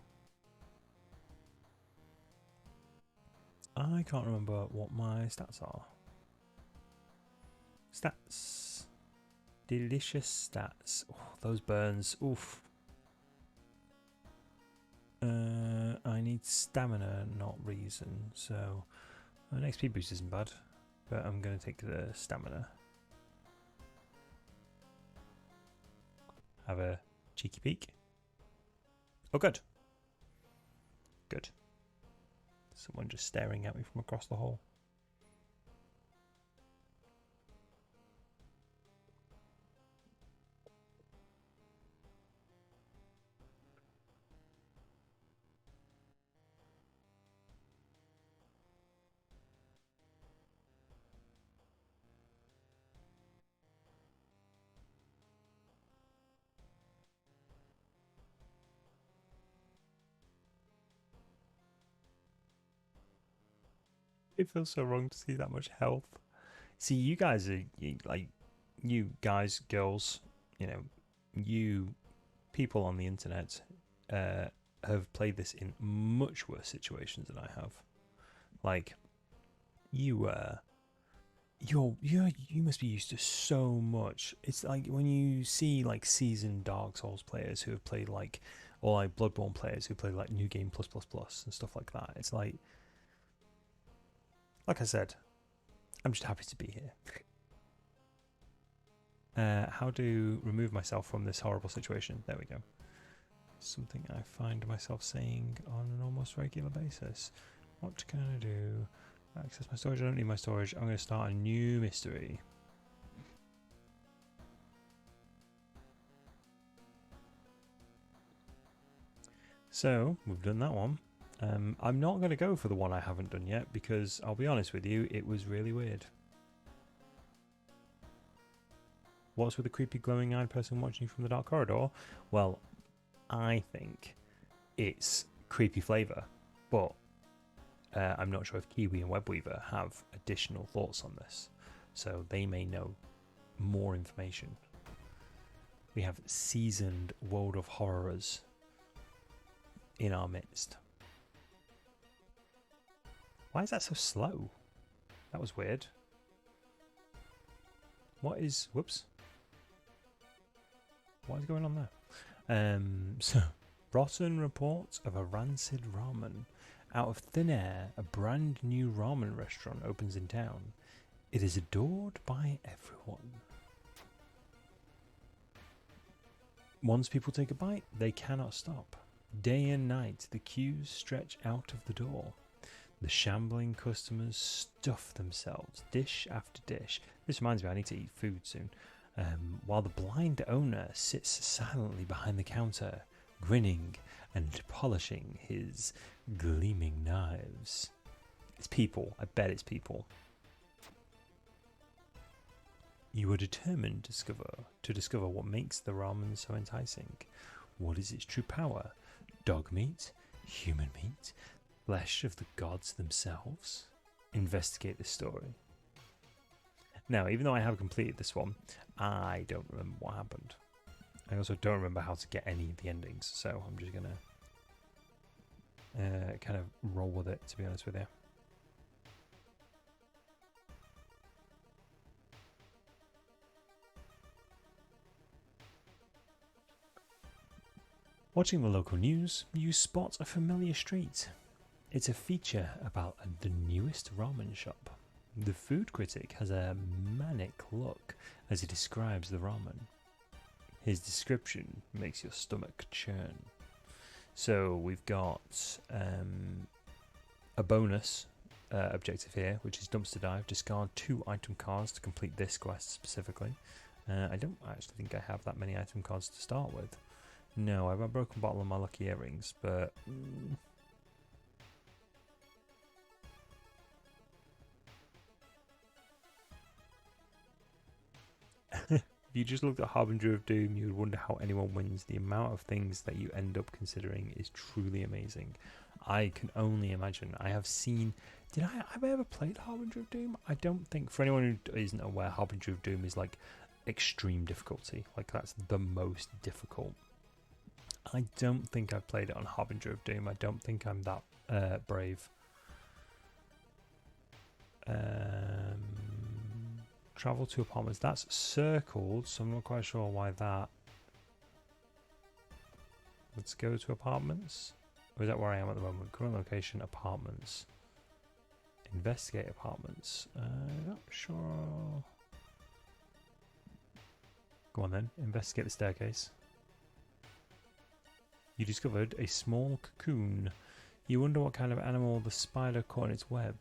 I can't remember what my stats are. Stats. Delicious stats. Oh, those burns. Oof. I need stamina, not reason. So an XP boost isn't bad, but I'm going to take the stamina. Have a cheeky peek. Oh, good. Good. Someone just staring at me from across the hall. It feels so wrong to see that much health. See, you guys are like, you guys, girls, you know, you people on the internet have played this in much worse situations than I have. Like, you must be used to so much. It's like when you see like seasoned Dark Souls players who have played like, or like Bloodborne players who play like New Game Plus and stuff like that. It's like I said, I'm just happy to be here. How to remove myself from this horrible situation. There we go. Something I find myself saying on an almost regular basis. What can I do? Access my storage. I don't need my storage. I'm going to start a new mystery. So, we've done that one. I'm not going to go for the one I haven't done yet because I'll be honest with you, it was really weird. What's with the creepy glowing-eyed person watching you from the dark corridor? Well, I think it's creepy flavour, but I'm not sure if Kiwi and Webweaver have additional thoughts on this, so they may know more information. We have seasoned World of Horrors in our midst. Why is that so slow? That was weird. What is... Whoops. What is going on there? So, rotten reports of a rancid ramen. Out of thin air, a brand new ramen restaurant opens in town. It is adored by everyone. Once people take a bite, they cannot stop. Day and night, the queues stretch out of the door. The shambling customers stuff themselves, dish after dish. This reminds me, I need to eat food soon. While the blind owner sits silently behind the counter, grinning and polishing his gleaming knives. It's people. I bet it's people. You are determined to discover what makes the ramen so enticing. What is its true power? Dog meat? Human meat? Flesh of the gods themselves? Investigate the story. Now, even though I have completed this one, I don't remember what happened. I also don't remember how to get any of the endings, so I'm just going to kind of roll with it, to be honest with you. Watching the local news, you spot a familiar street. It's a feature about the newest ramen shop. The food critic has a manic look as he describes the ramen. His description makes your stomach churn. So we've got a bonus objective here, which is dumpster dive. Discard 2 item cards to complete this quest specifically. I don't actually think I have that many item cards to start with. No, I have a broken bottle and my lucky earrings, but... If you just looked at Harbinger of Doom, you would wonder how anyone wins. The amount of things that you end up considering is truly amazing. I can only imagine. I have seen... Have I ever played Harbinger of Doom? I don't think. For anyone who isn't aware, Harbinger of Doom is like extreme difficulty. Like that's the most difficult. I don't think I've played it on Harbinger of Doom. I don't think I'm that brave. Travel to apartments. That's circled, so I'm not quite sure why that. Let's go to apartments. Or is that where I am at the moment? Current location, apartments. Investigate apartments. Not sure. Go on then. Investigate the staircase. You discovered a small cocoon. You wonder what kind of animal the spider caught in its web.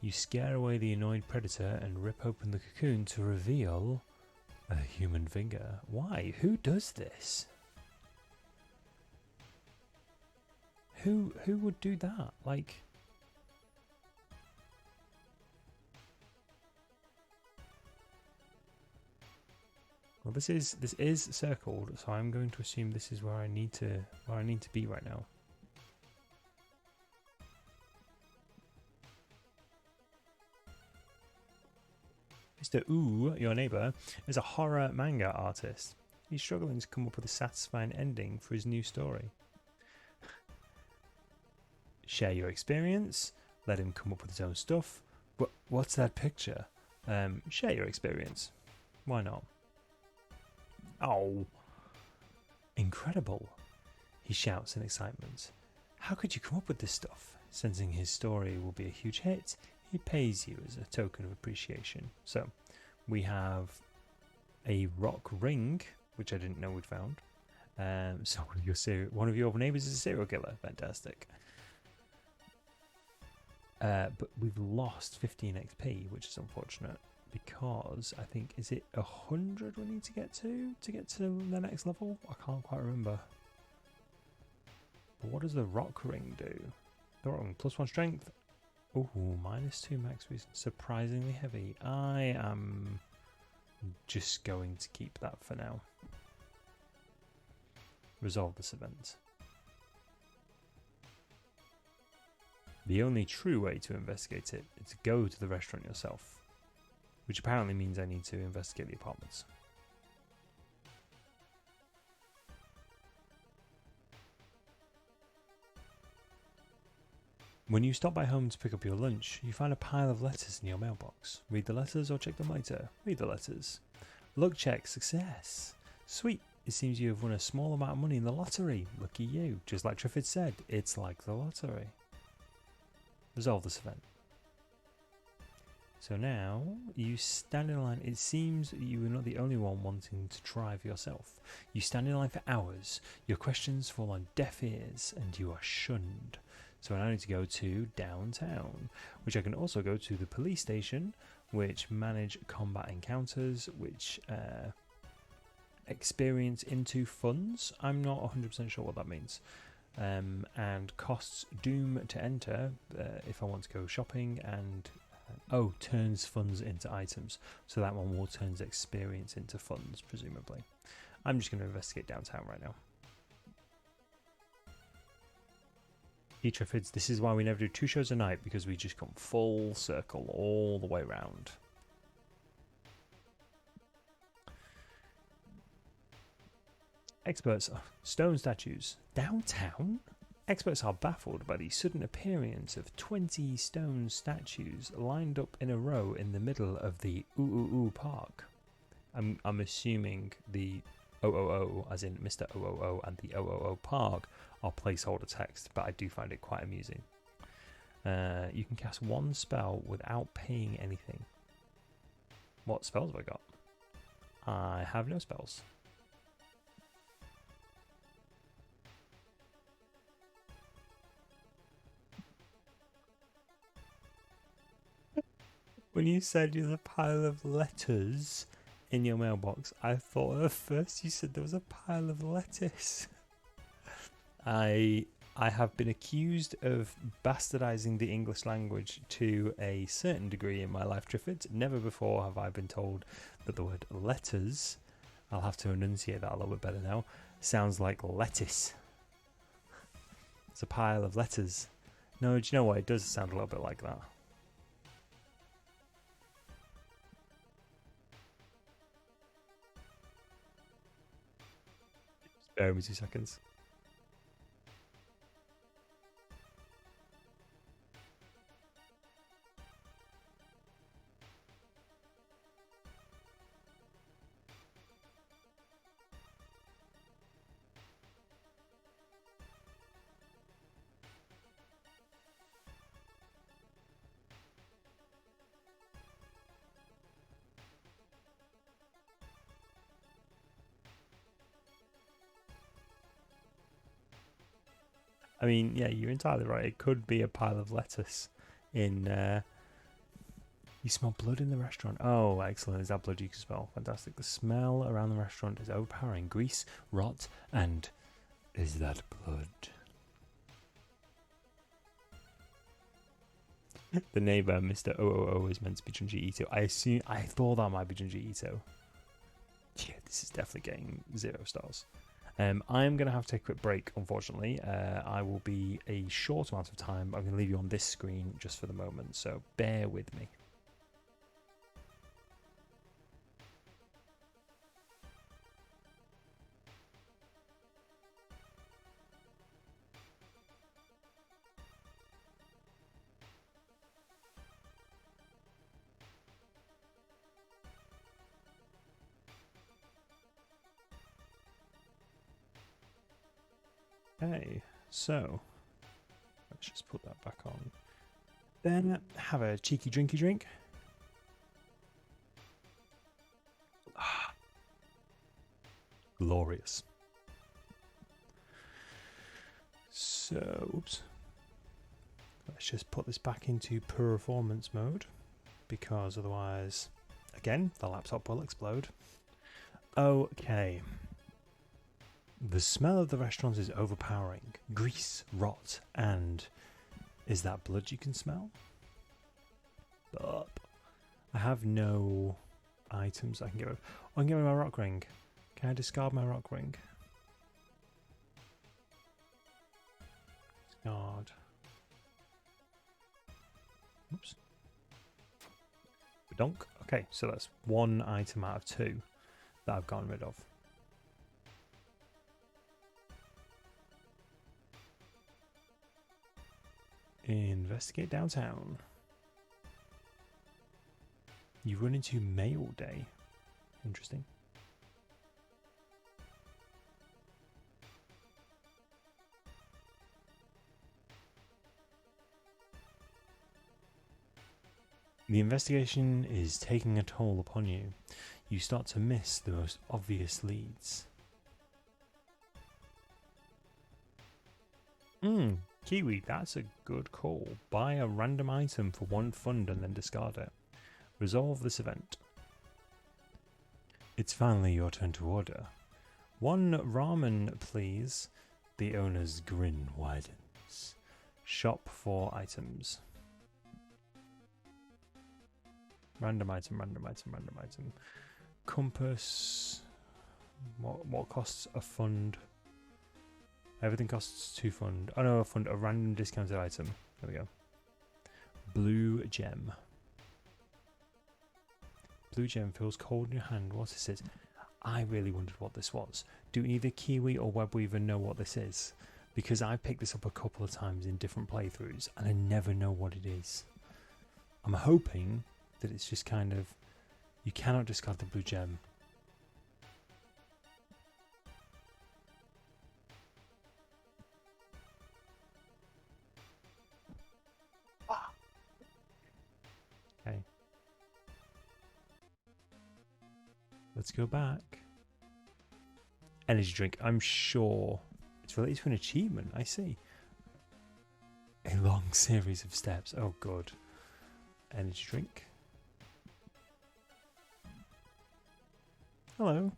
You scare away the annoyed predator and rip open the cocoon to reveal a human finger. Why? Who does this? Who would do that? Like... Well, this is circled, so I'm going to assume this is where I need to be right now. Mr. Ooh, your neighbour, is a horror manga artist. He's struggling to come up with a satisfying ending for his new story. Share your experience. Let him come up with his own stuff. But what's that picture? Share your experience. Why not? Oh, incredible! He shouts in excitement. How could you come up with this stuff? Sensing his story will be a huge hit, he pays you as a token of appreciation. So, we have a rock ring, which I didn't know we'd found. So one of your neighbors is a serial killer. Fantastic. But we've lost 15 XP, which is unfortunate because I think, is it 100 we need to get to the next level? I can't quite remember. But what does the rock ring do? The rock ring +1 strength. Ooh, -2 max reason. Surprisingly heavy. I am just going to keep that for now. Resolve this event. The only true way to investigate it is to go to the restaurant yourself, which apparently means I need to investigate the apartments. When you stop by home to pick up your lunch, you find a pile of letters in your mailbox. Read the letters or check them later. Read the letters. Luck check, success. Sweet, it seems you have won a small amount of money in the lottery. Lucky you. Just like Triffid said, it's like the lottery. Resolve this event. So now you stand in line. It seems you are not the only one wanting to drive yourself. You stand in line for hours. Your questions fall on deaf ears and you are shunned. So I now need to go to downtown, which I can also go to the police station, which manage combat encounters, which experience into funds. I'm not 100% sure what that means. And costs doom to enter if I want to go shopping, and turns funds into items. So that one will turns experience into funds, presumably. I'm just going to investigate downtown right now. Triffids, this is why we never do 2 shows a night, because we just come full circle all the way around. Experts, stone statues. Downtown? Experts are baffled by the sudden appearance of 20 stone statues lined up in a row in the middle of the Park. I'm assuming the OOO, as in Mr. OOO, and the OOO Park are placeholder text, but I do find it quite amusing. You can cast 1 spell without paying anything. What spells have I got? I have no spells. When you said you had a pile of letters in your mailbox, I thought at first you said there was a pile of lettuce. I have been accused of bastardizing the English language to a certain degree in my life, Triffid. Never before have I been told that the word letters, I'll have to enunciate that a little bit better now, sounds like lettuce. It's a pile of letters. No, do you know what? It does sound a little bit like that. Bear with me 2 seconds. I mean, yeah, you're entirely right. It could be a pile of lettuce in... You smell blood in the restaurant. Oh, excellent. Is that blood you can smell? Fantastic. The smell around the restaurant is overpowering. Grease, rot, and... Is that blood? The neighbour, Mr. OOO, is meant to be Junji Ito. I thought that might be Junji Ito. Yeah, this is definitely getting 0 stars. I'm going to have to take a quick break, unfortunately. I will be a short amount of time. I'm going to leave you on this screen just for the moment, so bear with me. Okay, so let's just put that back on. Then have a cheeky drinky drink. Glorious. So, oops. Let's just put this back into performance mode, because otherwise, again, the laptop will explode. Okay. The smell of the restaurant is overpowering. Grease, rot, and... is that blood you can smell? But I have no items I can get rid of. Oh, I can get rid of my rock ring. Can I discard my rock ring? Discard. Oops. Donk. Okay, so that's one item out of two that I've gotten rid of. Investigate downtown. You run into Mail Day. Interesting. The investigation is taking a toll upon you. You start to miss the most obvious leads. Kiwi, that's a good call. Buy a random item for one fund and then discard it. Resolve this event. It's finally your turn to order. One ramen, please. The owner's grin widens. Shop for items. Random item, random item, random item. Compass. What costs a fund? Everything costs 2 fund. Oh no, a fund, a random discounted item. There we go. Blue gem. Blue gem feels cold in your hand. What is it? I really wondered what this was. Do either Kiwi or Webweaver know what this is? Because I picked this up a couple of times in different playthroughs and I never know what it is. I'm hoping that it's just kind of... you cannot discard the blue gem. Okay. Let's go back. Energy drink. I'm sure it's related to an achievement. I see. A long series of steps. Oh, good. Energy drink. Hello.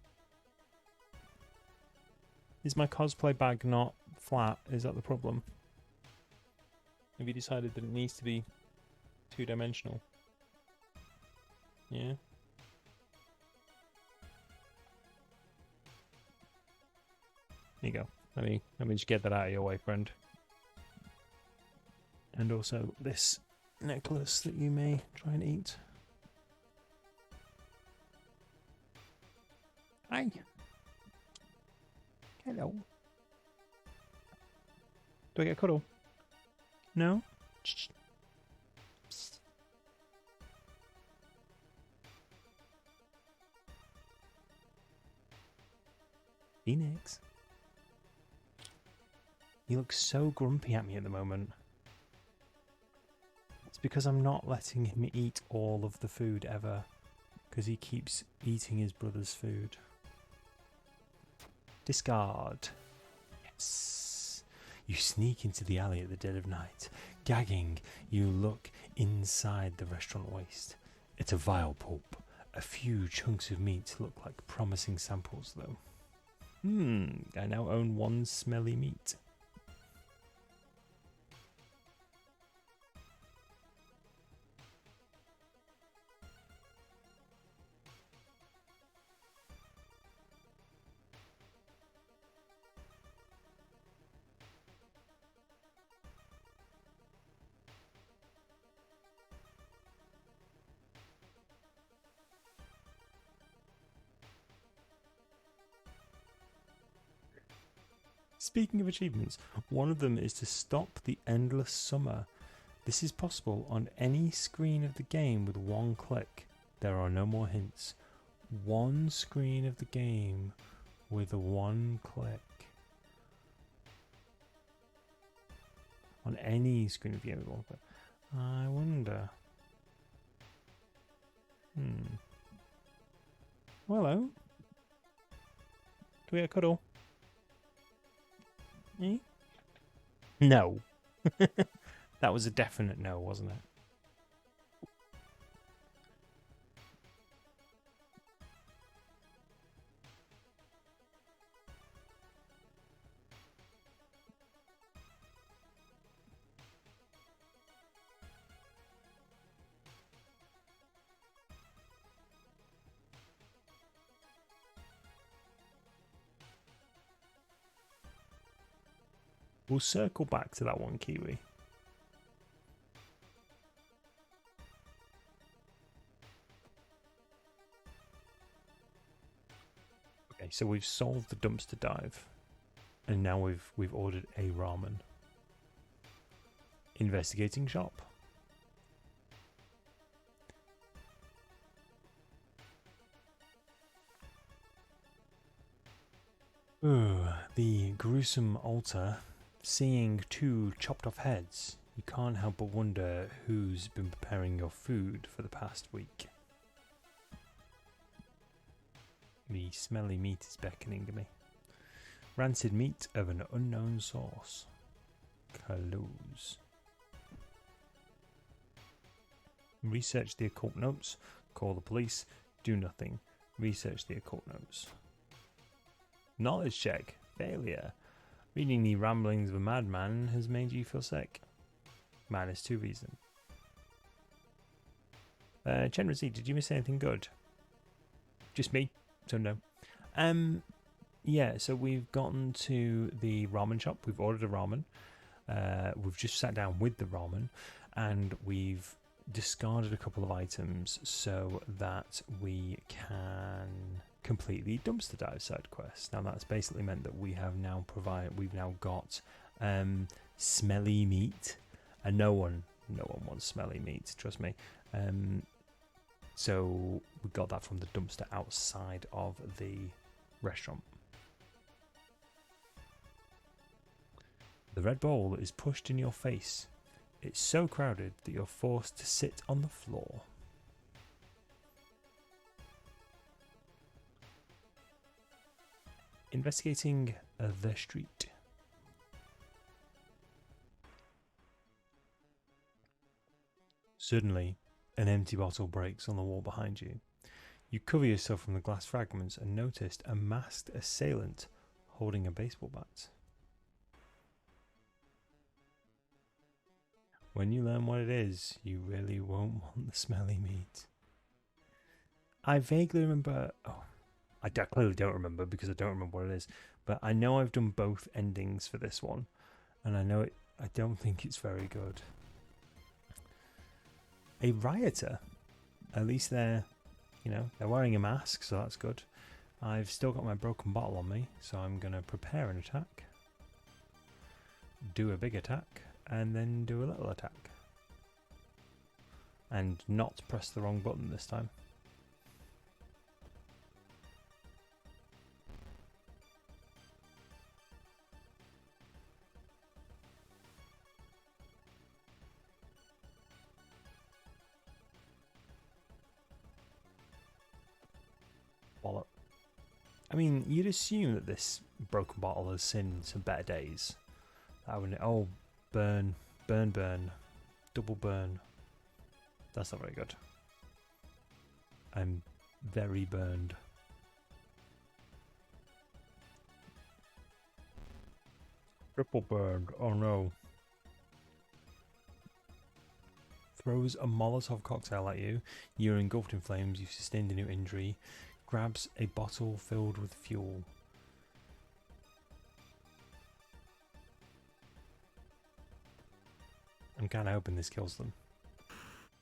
Is my cosplay bag not flat? Is that the problem? Have you decided that it needs to be 2-dimensional? Yeah. There you go. Let me just get that out of your way, friend. And also this necklace that you may try and eat. Hi. Hello. Do I get a cuddle? No? Psst. Phoenix. He looks so grumpy at me at the moment. It's because I'm not letting him eat all of the food ever. Because he keeps eating his brother's food. Discard. Yes. You sneak into the alley at the dead of night. Gagging, you look inside the restaurant waste. It's a vile pulp. A few chunks of meat look like promising samples though. I now own 1 smelly meat. Speaking of achievements, one of them is to stop the endless summer. This is possible on any screen of the game with 1 click. There are no more hints. 1 screen of the game with 1 click. On any screen of the game with 1 click. I wonder. Hello. Do we get a cuddle? Eh? No. That was a definite no, wasn't it? We'll circle back to that one, Kiwi. Okay, so we've solved the dumpster dive, and now we've ordered a ramen. Investigating shop. Ooh, the gruesome altar. Seeing 2 chopped off heads, you can't help but wonder who's been preparing your food for the past week. The smelly meat is beckoning to me. Rancid meat of an unknown source. Close. Research the occult notes. Call the police. Do nothing. Research the occult notes. Knowledge check. Failure. Reading the ramblings of a madman has made you feel sick. -2 reason. Chenrisi, did you miss anything good? Just me, so no. Yeah, so we've gotten to the ramen shop. We've ordered a ramen. We've just sat down with the ramen, and we've discarded a couple of items so that we can complete the dumpster dive side quest. Now that's basically meant that we have now got smelly meat, and no one wants smelly meat, trust me. So we got that from the dumpster outside of the restaurant. The red bowl is pushed in your face. It's so crowded that you're forced to sit on the floor. Investigating the street. Suddenly, an empty bottle breaks on the wall behind you. You cover yourself from the glass fragments and noticed a masked assailant holding a baseball bat. When you learn what it is, you really won't want the smelly meat. I vaguely remember... Oh, I clearly don't remember because I don't remember what it is. But I know I've done both endings for this one. And I know it. I don't think it's very good. A rioter. At least they're wearing a mask, so that's good. I've still got my broken bottle on me, so I'm going to prepare an attack. Do a big attack. And then do a little attack. And not press the wrong button this time. Wallop. I mean, you'd assume that this broken bottle has seen some better days. That would... Oh, burn, burn, burn. Double burn. That's not very good. I'm very burned. Triple burned. Oh no. Throws a Molotov cocktail at you. You're engulfed in flames. You've sustained a new injury. Grabs a bottle filled with fuel. I'm kind of hoping this kills them.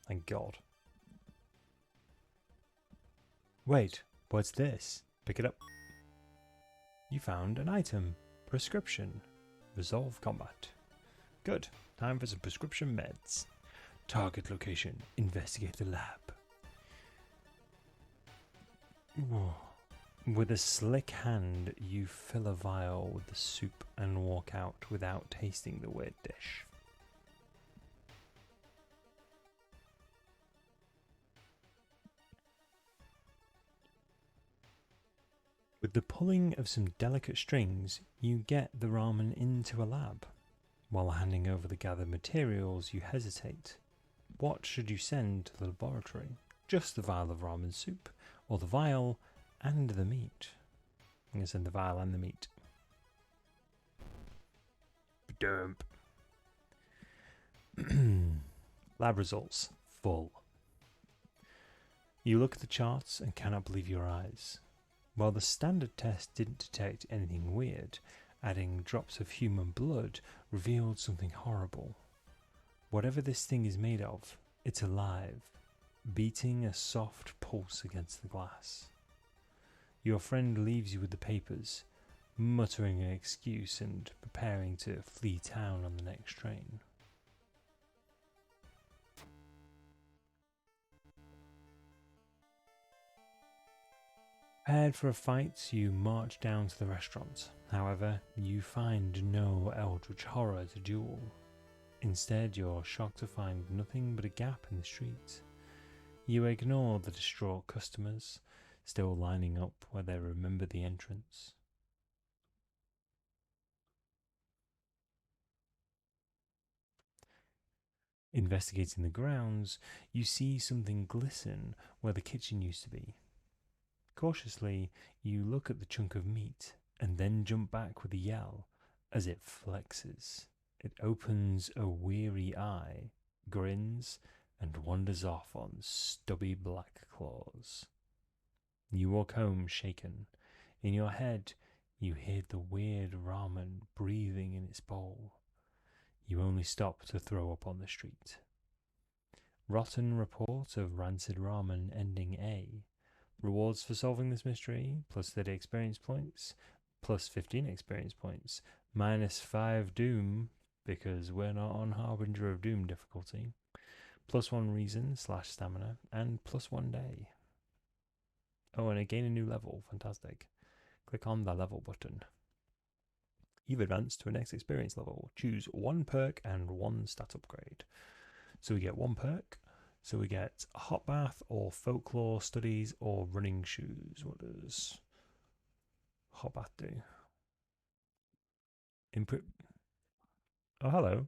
Thank God. Wait, what's this? Pick it up. You found an item. Prescription. Resolve combat. Good. Time for some prescription meds. Target location. Investigate the lab. Whoa. With a slick hand, you fill a vial with the soup and walk out without tasting the weird dish. With the pulling of some delicate strings, you get the ramen into a lab. While handing over the gathered materials, you hesitate. What should you send to the laboratory? Just the vial of ramen soup, or the vial and the meat? I'm going to send the vial and the meat. Dump. Lab results full. You look at the charts and cannot believe your eyes. While the standard test didn't detect anything weird, adding drops of human blood revealed something horrible. Whatever this thing is made of, it's alive, beating a soft pulse against the glass. Your friend leaves you with the papers, muttering an excuse and preparing to flee town on the next train. Prepared for a fight, you march down to the restaurant. However, you find no eldritch horror to duel. Instead, you're shocked to find nothing but a gap in the street. You ignore the distraught customers, still lining up where they remember the entrance. Investigating the grounds, you see something glisten where the kitchen used to be. Cautiously, you look at the chunk of meat and then jump back with a yell as it flexes. It opens a weary eye, grins, and wanders off on stubby black claws. You walk home shaken. In your head, you hear the weird ramen breathing in its bowl. You only stop to throw up on the street. Rotten report of rancid ramen ending A. Rewards for solving this mystery, plus 30 experience points, plus 15 experience points, minus 5 doom, because we're not on Harbinger of Doom difficulty, plus 1 reason / stamina, and plus 1 day. Oh, and again a new level, fantastic. Click on the level button. You've advanced to a next experience level. Choose 1 perk and 1 stat upgrade. So we get 1 perk. So we get hot bath or folklore studies or running shoes. What does hot bath do? Input. Oh, hello.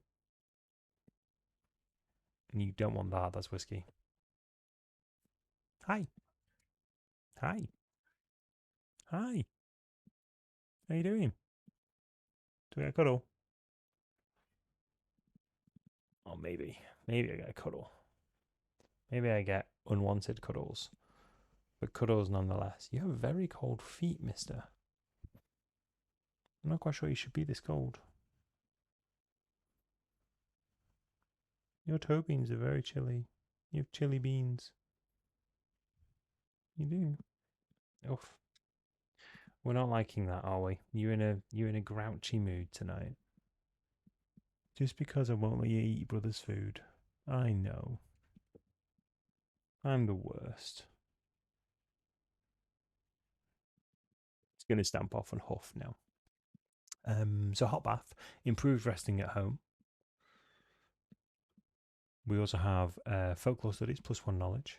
You don't want that. That's whiskey. Hi. Hi. Hi. How you doing? Do we get a cuddle? Oh, maybe. Maybe I get a cuddle. Maybe I get unwanted cuddles. But cuddles nonetheless. You have very cold feet, mister. I'm not quite sure you should be this cold. Your toe beans are very chilly. You have chilly beans. You do. Oof. We're not liking that, are we? You're in a grouchy mood tonight. Just because I won't let you eat brother's food. I know. I'm the worst. It's gonna stamp off and huff now. So hot bath, improved resting at home. We also have folklore studies plus 1 knowledge.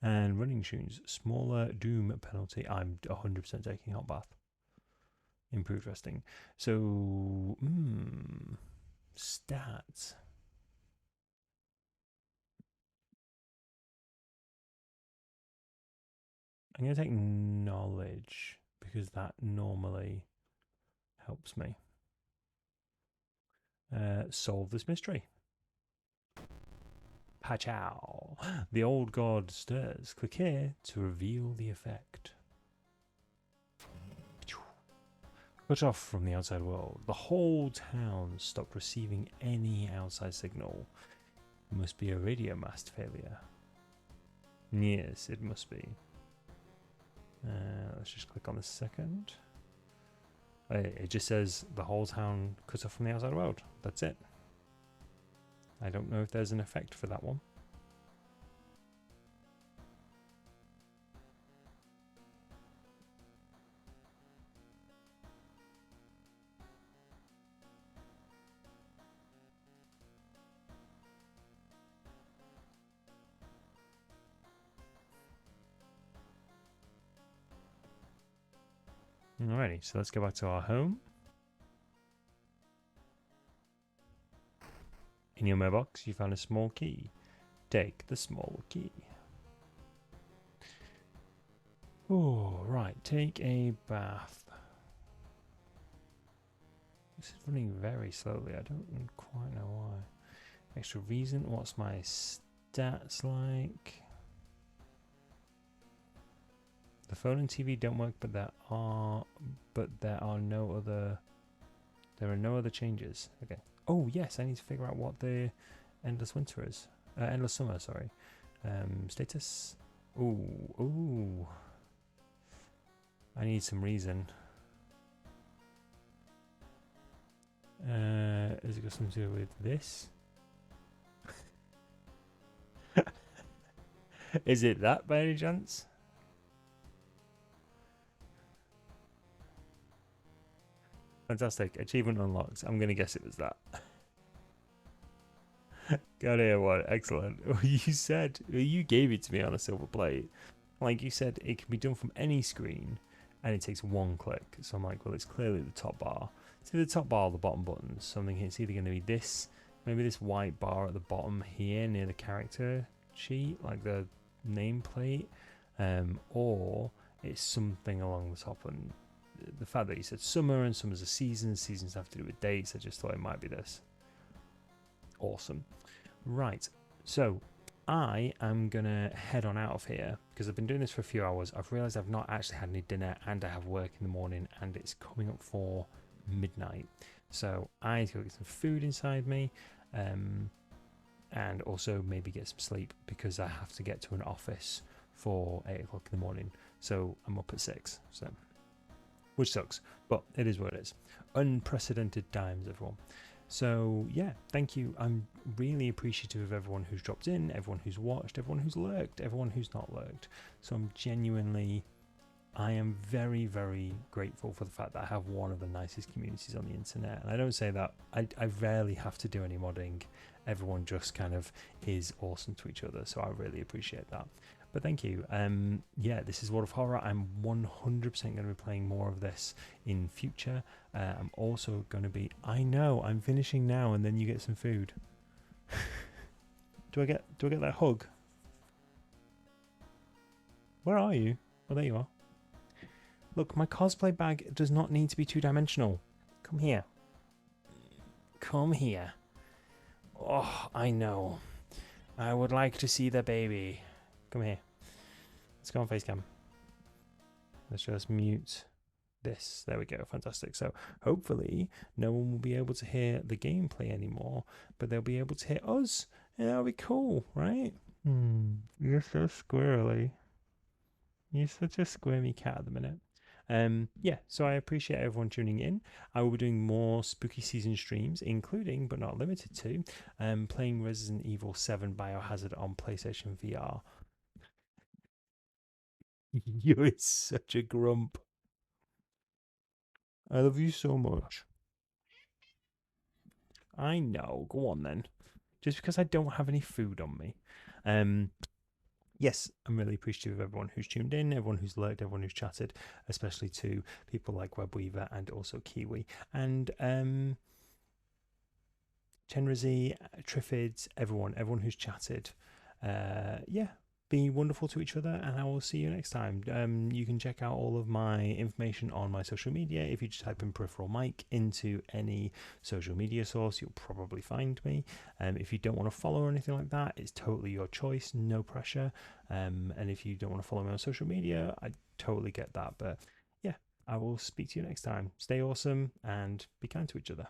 And running shoes, smaller doom penalty. I'm 100% taking hot bath. Improved resting. So, stats. I'm going to take knowledge because that normally helps me solve this mystery. Pachow. The old god stirs. Click here to reveal the effect. Cut off from the outside world. The whole town stopped receiving any outside signal. It must be a radio mast failure. Yes, it must be. Let's just click on the second. It just says the whole town cut off from the outside world. That's it. I don't know if there's an effect for that one. Alrighty, so let's go back to our home. In your mailbox, you found a small key. Take the small key. Oh, right. Take a bath. This is running very slowly. I don't quite know why. Extra reason. What's my stats like? The phone and TV don't work, but there are no other. There are no other changes. Okay. Oh yes, I need to figure out what the endless winter is. Endless summer. Sorry. Status. Ooh. I need some reason. Has it got something to do with this? Is it that by any chance? Fantastic. Achievement unlocked. I'm going to guess it was that. Got it. What? Excellent. You gave it to me on a silver plate. Like you said, it can be done from any screen and it takes one click. So I'm like, well, it's clearly the top bar. It's either the top bar or the bottom buttons. So I'm thinking it's either going to be this, maybe this white bar at the bottom here near the character sheet, like the nameplate, or it's something along the top. And the fact that you said summer and summer's a season, seasons have to do with dates, I just thought it might be this. Awesome. Right, so I am gonna head on out of here because I've been doing this for a few hours. I've realized I've not actually had any dinner and I have work in the morning and it's coming up for midnight, so I need to go get some food inside me, and also maybe get some sleep because I have to get to an office for 8 o'clock in the morning, so I'm up at 6, so which sucks, but it is what it is. Unprecedented times, everyone. So yeah, thank you. I'm really appreciative of everyone who's dropped in, everyone who's watched, everyone who's lurked, everyone who's not lurked. So I am very, very grateful for the fact that I have one of the nicest communities on the internet. And I don't say that, I rarely have to do any modding. Everyone just kind of is awesome to each other. So I really appreciate that. But thank you. Yeah, this is World of Horror. I'm 100% going to be playing more of this in future. I'm also going to be... I know, I'm finishing now and then you get some food. Do I get that hug? Where are you? Oh, there you are. Look, my cosplay bag does not need to be two-dimensional. Come here. Come here. Oh, I know. I would like to see the baby. Come here. Let's go on facecam. Let's just mute this. There we go. Fantastic. So hopefully no one will be able to hear the gameplay anymore, but they'll be able to hear us. And that'll be cool, right? You're so squirrely. You're such a squirmy cat at the minute. Yeah, so I appreciate everyone tuning in. I will be doing more spooky season streams, including but not limited to playing Resident Evil 7 Biohazard on PlayStation VR. You're such a grump. I love you so much. I know. Go on then. Just because I don't have any food on me. Yes, I'm really appreciative of everyone who's tuned in, everyone who's lurked, everyone who's chatted, especially to people like Webweaver and also Kiwi and Chenrizy, Triffids, everyone who's chatted. Yeah, be wonderful to each other, and I will see you next time. You can check out all of my information on my social media. If you just type in Peripheral Mike into any social media source, you'll probably find me. If you don't want to follow or anything like that, it's totally your choice, no pressure. And if you don't want to follow me on social media, I totally get that. But yeah, I will speak to you next time. Stay awesome and be kind to each other.